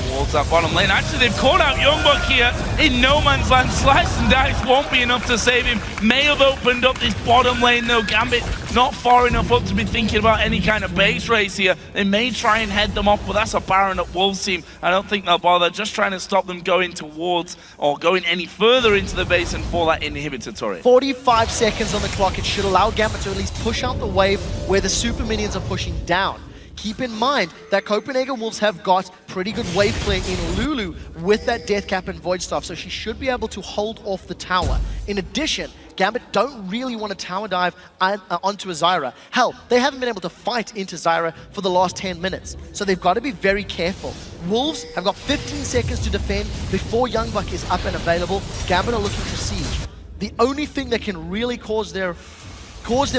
towards that bottom lane. Actually, they've caught out Youngbuck here in no man's land. Slice and dice won't be enough to save him. May have opened up this bottom lane though. Gambit not far enough up to be thinking about any kind of base race here. They may try and head them off, but that's a Baron up Wolves team. I don't think they'll bother. Just trying to stop them going towards or going any further into the base and for that inhibitor turret. 45 seconds on the clock. It should allow Gambit to at least push out the wave where the super minions are pushing down. Keep in mind that Copenhagen Wolves have got pretty good wave play in Lulu with that Death Cap and Void Staff, so she should be able to hold off the tower. In addition, Gambit don't really want to tower dive onto a Zyra. Hell, they haven't been able to fight into Zyra for the last 10 minutes, so they've got to be very careful. Wolves have got 15 seconds to defend before Youngbuck is up and available. Gambit are looking to siege. The only thing that can really cause them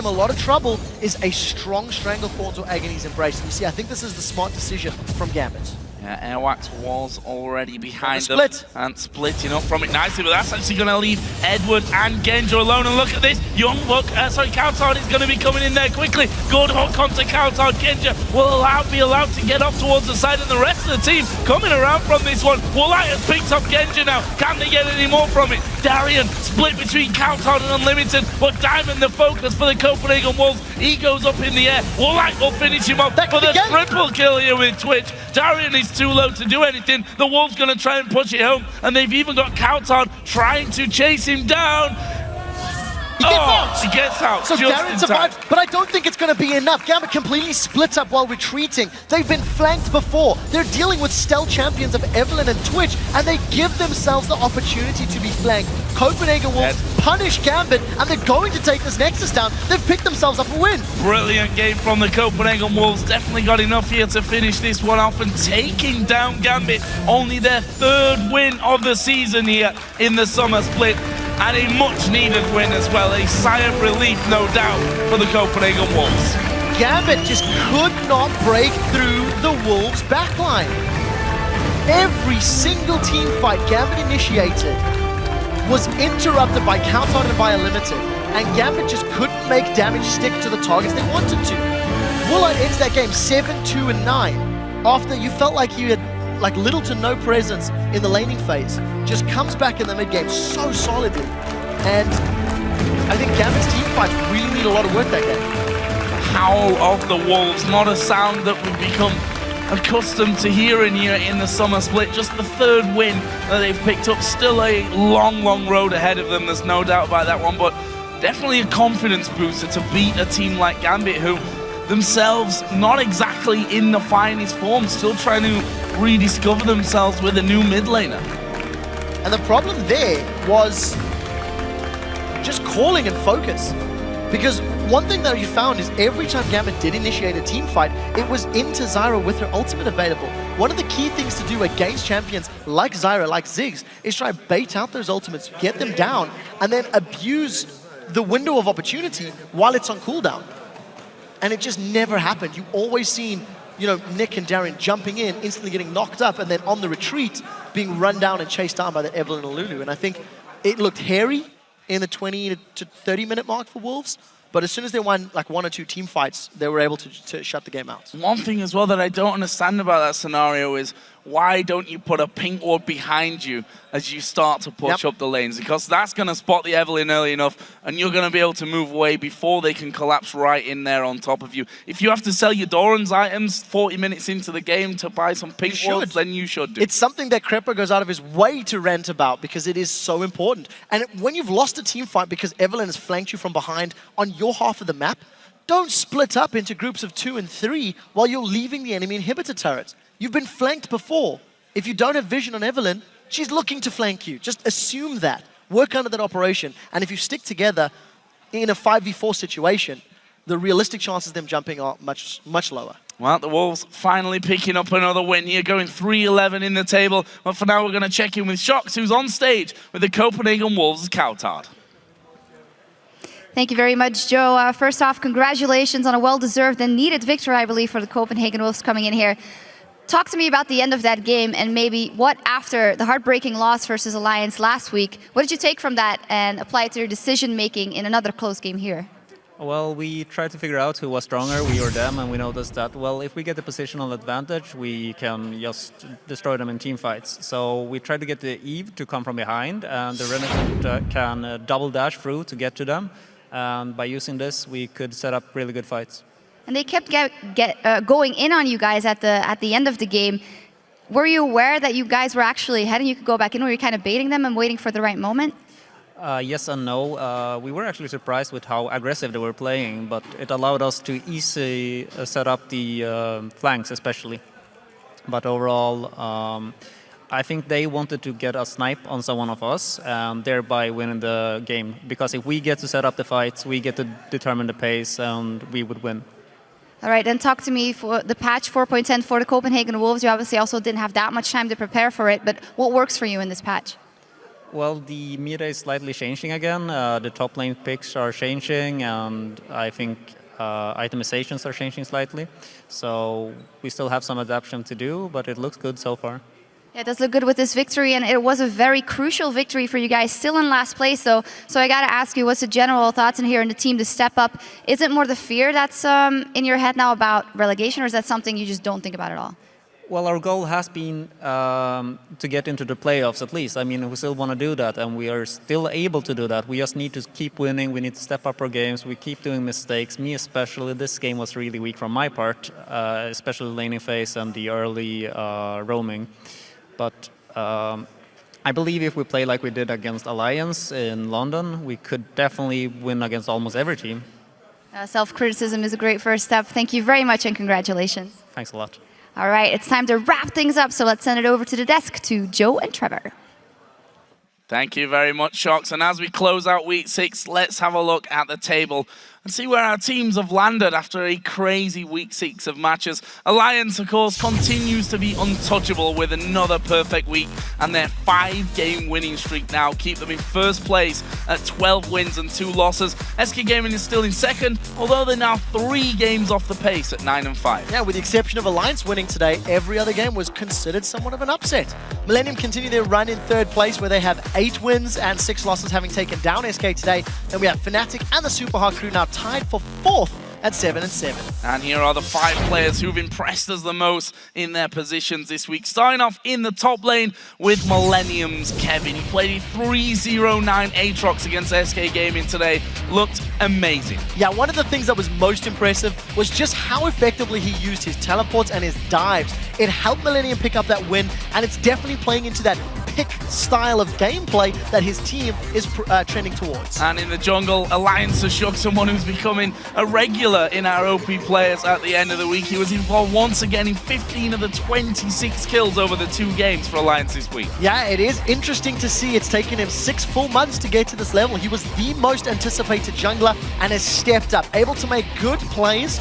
a lot of trouble is a strong Stranglethorns or Agony's Embrace. And you see, I think this is the smart decision from Gambit. Yeah, Airwax was already behind them split. and splitting up from it nicely, but that's actually going to leave Edward and Genja alone. And look at this, Kautarn is going to be coming in there quickly. Good hook onto Kautarn. Genja will be allowed to get off towards the side, and the rest of the team coming around from this one. Woolite has picked up Genja now. Can they get any more from it? Darian split between Kautarn and Unlimited, but Diamond the focus for the Copenhagen Wolves. He goes up in the air. Woolite will finish him off for the triple kill here with Twitch. Darian is too low to do anything. The Wolves going to try and push it home, and they've even got Kautarn trying to chase him down. He gets out. So Darian survived, but I don't think it's going to be enough. Gambit completely splits up while retreating. They've been flanked before. They're dealing with stealth champions of Evelyn and Twitch, and they give themselves the opportunity to be flanked. Copenhagen Wolves punish Gambit, and they're going to take this Nexus down. They've picked themselves up a win. Brilliant game from the Copenhagen Wolves. Definitely got enough here to finish this one off and taking down Gambit. Only their 3rd win of the season here in the summer split. And a much-needed win as well. A sigh of relief, no doubt, for the Copenhagen Wolves. Gambit just could not break through the Wolves' backline. Every single team fight Gambit initiated was interrupted by Kautarn and by Unlimited, and Gambit just couldn't make damage stick to the targets they wanted to. Woolite ends that game 7-2-9 after you felt like you had little to no presence in the laning phase. Just comes back in the mid game so solidly, and I think Gambit's team fights really need a lot of work that game. Howl of the Wolves, not a sound that we've become accustomed to hearing here in the summer split. Just the 3rd win that they've picked up. Still a long road ahead of them, there's no doubt about that one, but definitely a confidence booster to beat a team like Gambit, who themselves not exactly in the finest form, still trying to rediscover themselves with a new mid laner. And the problem there was just calling and focus. Because one thing that you found is every time Gambit did initiate a team fight, it was into Zyra with her ultimate available. One of the key things to do against champions like Zyra, like Ziggs, is try to bait out those ultimates, get them down, and then abuse the window of opportunity while it's on cooldown. And it just never happened. You always seen, you know, Nick and Darren jumping in, instantly getting knocked up, and then on the retreat, being run down and chased down by the Evelyn and Lulu. And I think it looked hairy in the 20 to 30 minute mark for Wolves, but as soon as they won like 1 or 2 team fights, they were able to shut the game out. One thing as well that I don't understand about that scenario is why don't you put a pink ward behind you as you start to push up the lanes? Because that's going to spot the Evelyn early enough, and you're going to be able to move away before they can collapse right in there on top of you. If you have to sell your Doran's items 40 minutes into the game to buy some pink wards, then you should do. It's something that Crepper goes out of his way to rant about because it is so important. And when you've lost a team fight because Evelyn has flanked you from behind on your half of the map, don't split up into groups of 2 and 3 while you're leaving the enemy inhibitor turrets. You've been flanked before. If you don't have vision on Evelyn, she's looking to flank you. Just assume that. Work under that operation. And if you stick together in a 5v4 situation, the realistic chances of them jumping are much, much lower. Well, the Wolves finally picking up another win here, going 3-11 in the table. But for now, we're going to check in with Shox, who's on stage with the Copenhagen Wolves' Coutard. Thank you very much, Joe. First off, congratulations on a well-deserved and needed victory, I believe, for the Copenhagen Wolves coming in here. Talk to me about the end of that game and maybe what, after the heartbreaking loss versus Alliance last week, what did you take from that and apply it to your decision-making in another close game here? Well, we tried to figure out who was stronger, we or them, and we noticed that, well, if we get the positional advantage, we can just destroy them in team fights. So we tried to get the Eve to come from behind, and the Renekton can double dash through to get to them. And by using this, we could set up really good fights. And they kept going in on you guys at the end of the game. Were you aware that you guys were actually ahead and you could go back in? Were you kind of baiting them and waiting for the right moment? Yes and no. We were actually surprised with how aggressive they were playing, but it allowed us to easily set up the flanks especially. But overall, I think they wanted to get a snipe on someone of us and thereby winning the game. Because if we get to set up the fights, we get to determine the pace and we would win. All right, then talk to me for the patch 4.10 for the Copenhagen Wolves. You obviously also didn't have that much time to prepare for it, but what works for you in this patch? Well, the meta is slightly changing again. The top lane picks are changing, and I think itemizations are changing slightly. So we still have some adaptation to do, but it looks good so far. Yeah, it does look good with this victory, and it was a very crucial victory for you guys, still in last place, though. So I got to ask you, what's the general thoughts in here in the team to step up? Is it more the fear that's in your head now about relegation, or is that something you just don't think about at all? Well, our goal has been to get into the playoffs at least. I mean, we still want to do that, and we are still able to do that. We just need to keep winning. We need to step up our games. We keep doing mistakes. Me especially, this game was really weak from my part, especially laning phase and the early roaming. But I believe if we play like we did against Alliance in London, we could definitely win against almost every team. Self-criticism is a great first step. Thank you very much and congratulations. Thanks a lot. All right, it's time to wrap things up, so let's send it over to the desk to Joe and Trevor. Thank you very much, Shox. And as we close out week 6, let's have a look at the table and see where our teams have landed after a crazy week 6 of matches. Alliance, of course, continues to be untouchable with another perfect week, and their 5-game winning streak now keep them in first place at 12 wins and 2 losses. SK Gaming is still in second, although they're now 3 games off the pace at 9 and 5. Yeah, with the exception of Alliance winning today, every other game was considered somewhat of an upset. Millennium continue their run in third place, where they have 8 wins and 6 losses, having taken down SK today. Then we have Fnatic and the Super Hard crew now tied for 4th at 7 and 7. And here are the 5 players who've impressed us the most in their positions this week. Starting off in the top lane with Millennium's Kevin. He played a 3-0-9 Aatrox against SK Gaming today. Looked amazing. Yeah, one of the things that was most impressive was just how effectively he used his teleports and his dives. It helped Millennium pick up that win, and it's definitely playing into that pick style of gameplay that his team is trending towards. And in the jungle, Alliance has shook someone who's becoming a regular in our OP players at the end of the week. He was involved once again in 15 of the 26 kills over the 2 games for Alliance this week. Yeah, it is interesting to see it's taken him 6 full months to get to this level. He was the most anticipated jungler and has stepped up, able to make good plays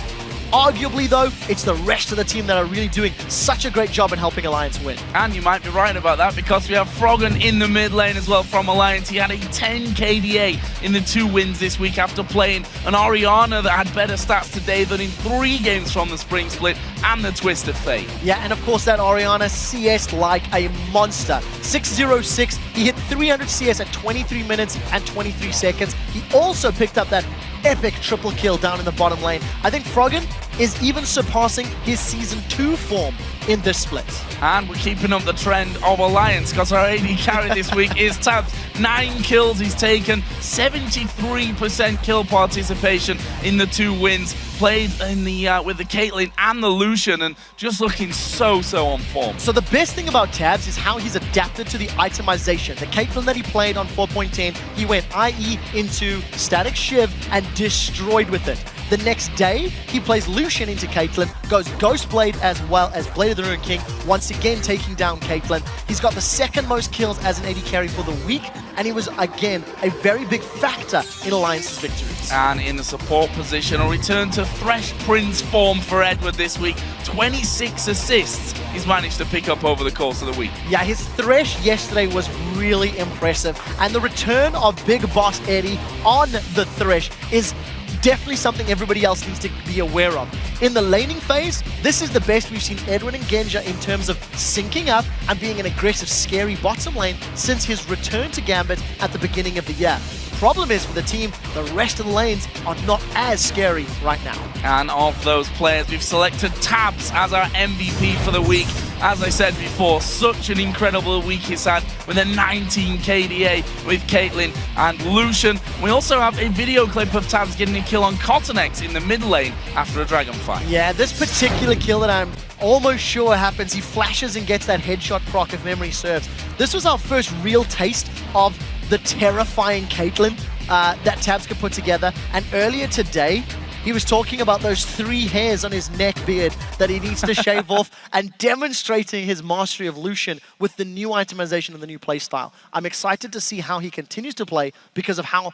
Arguably, though, it's the rest of the team that are really doing such a great job in helping Alliance win. And you might be right about that because we have Froggen in the mid lane as well from Alliance. He had a 10 KDA in the 2 wins this week after playing an Orianna that had better stats today than in 3 games from the Spring Split and the Twisted Fate. Yeah, and of course that Orianna CS like a monster. 606, he hit 300 CS at 23 minutes and 23 seconds. He also picked up that epic triple kill down in the bottom lane. I think Froggen is even surpassing his Season 2 form in this split. And we're keeping up the trend of Alliance because our AD carry this week is Tabs. 9 kills he's taken, 73% kill participation in the 2 wins. Played in the with the Caitlyn and the Lucian and just looking so on form. So the best thing about Tabs is how he's adapted to the itemization. The Caitlyn that he played on 4.10, he went IE into Static Shiv and destroyed with it. The next day, he plays Lucian into Caitlyn, goes Ghostblade as well as Blade of the Ruined King, once again taking down Caitlyn. He's got the 2nd most kills as an AD carry for the week, and he was, again, a very big factor in Alliance's victories. And in the support position, a return to Thresh Prince form for Edward this week. 26 assists he's managed to pick up over the course of the week. Yeah, his Thresh yesterday was really impressive, and the return of Big Boss Eddie on the Thresh is definitely something everybody else needs to be aware of. In the laning phase, this is the best we've seen Edwin and Genja in terms of syncing up and being an aggressive, scary bottom lane since his return to Gambit at the beginning of the year. Problem is, for the team, the rest of the lanes are not as scary right now. And of those players, we've selected Tabs as our MVP for the week. As I said before, such an incredible week he's had with a 19 KDA with Caitlyn and Lucian. We also have a video clip of Tabs getting a kill on Cottonex in the mid lane after a dragon fight. Yeah, this particular kill that I'm almost sure happens, he flashes and gets that headshot proc if memory serves. This was our first real taste of the terrifying Caitlyn that Tabs could put together. And earlier today, he was talking about those 3 hairs on his neck beard that he needs to shave off and demonstrating his mastery of Lucian with the new itemization and the new playstyle. I'm excited to see how he continues to play because of how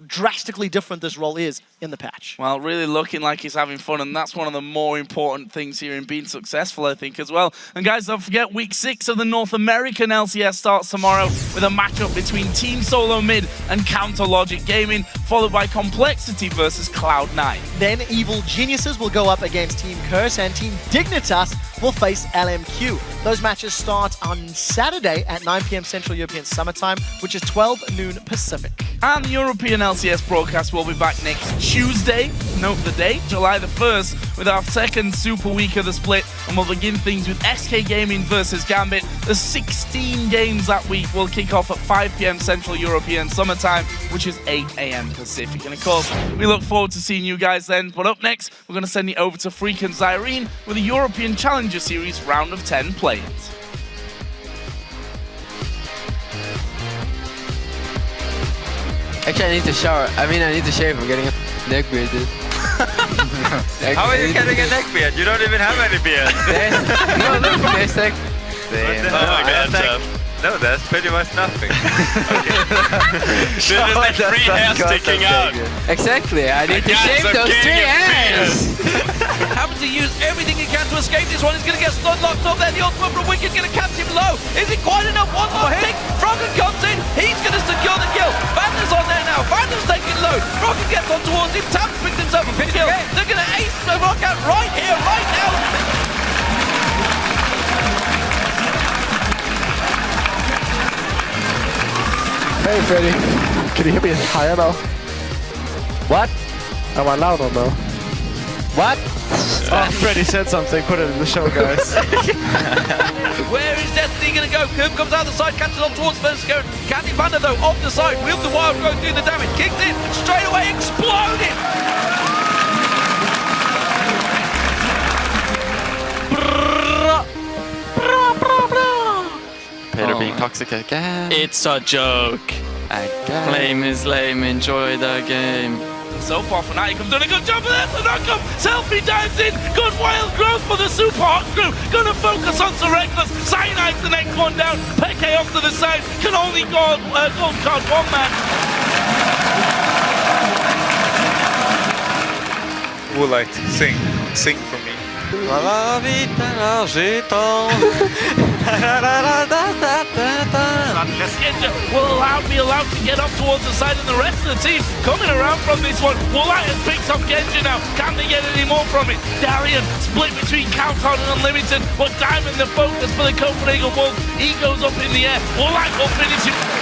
drastically different this role is in the patch. Well, really looking like he's having fun, and that's one of the more important things here in being successful, I think, as well. And guys, don't forget, week 6 of the North American LCS starts tomorrow with a matchup between Team Solo Mid and Counter Logic Gaming, followed by Complexity versus Cloud9. Then Evil Geniuses will go up against Team Curse, and Team Dignitas will face LMQ. Those matches start on Saturday at 9 PM Central European Summer Time, which is 12 noon Pacific. And the European LCS broadcast will be back next Tuesday, note the date, July the 1st, with our 2nd Super Week of the split, and we'll begin things with SK Gaming versus Gambit. The 16 games that week will kick off at 5 PM Central European Summer Time, which is 8 AM Pacific. And of course, we look forward to seeing you guys then. But up next, we're going to send you over to Freak and Zyrene with the European Challenger Series round of 10 play-ins. Actually, I need to shower. I need to shave. I'm getting a neck beard, dude. How are you getting a neck beard? You don't even have any beard. No, look, there's like... Oh my god, Jeff. No, that's pretty much nothing. There's just like 3 hairs sticking out. Exactly, I need to shave those 3 hairs. Having to use everything he can to escape this one. He's going to get stun locked up there. The ultimate from Wicked going to catch him low. Is it quite enough? One more hit. Froggen comes in. He's going to secure the kill. Vander's on there now. Vander's taking low. Froggen gets on towards him. Tabs picks himself a kill. They're going to ace the knockout right here, right now. Hey Freddy, can you hear me higher now? What? Am I loud or no? What? Oh, Freddy said something, put it in the show, guys. Where is Destiny going to go? Coop comes out the side, catches on towards Vertigo. Candy Vander though, off the side, wields the wild growth, doing the damage, kicks in, straight away exploding! Peter being toxic again. It's a joke. Lame is lame, enjoy the game. So far, Fnatic have done a good job of that. The knock-up, selfie dives in. Good wild growth for the Super Hot crew. Gonna focus on Sir Reckless. Cyanide's the next one down. Peke off to the side. Can only gold card 1 man. Woolite, sing for me. Will be allowed to get up towards the side, and the rest of the team coming around from this one. Woolite has picked up Genji now. Can they get any more from it? Darian split between Countdown and Unlimited, but Diamond the focus for the Copenhagen Wolves. He goes up in the air. Woolite will finish it.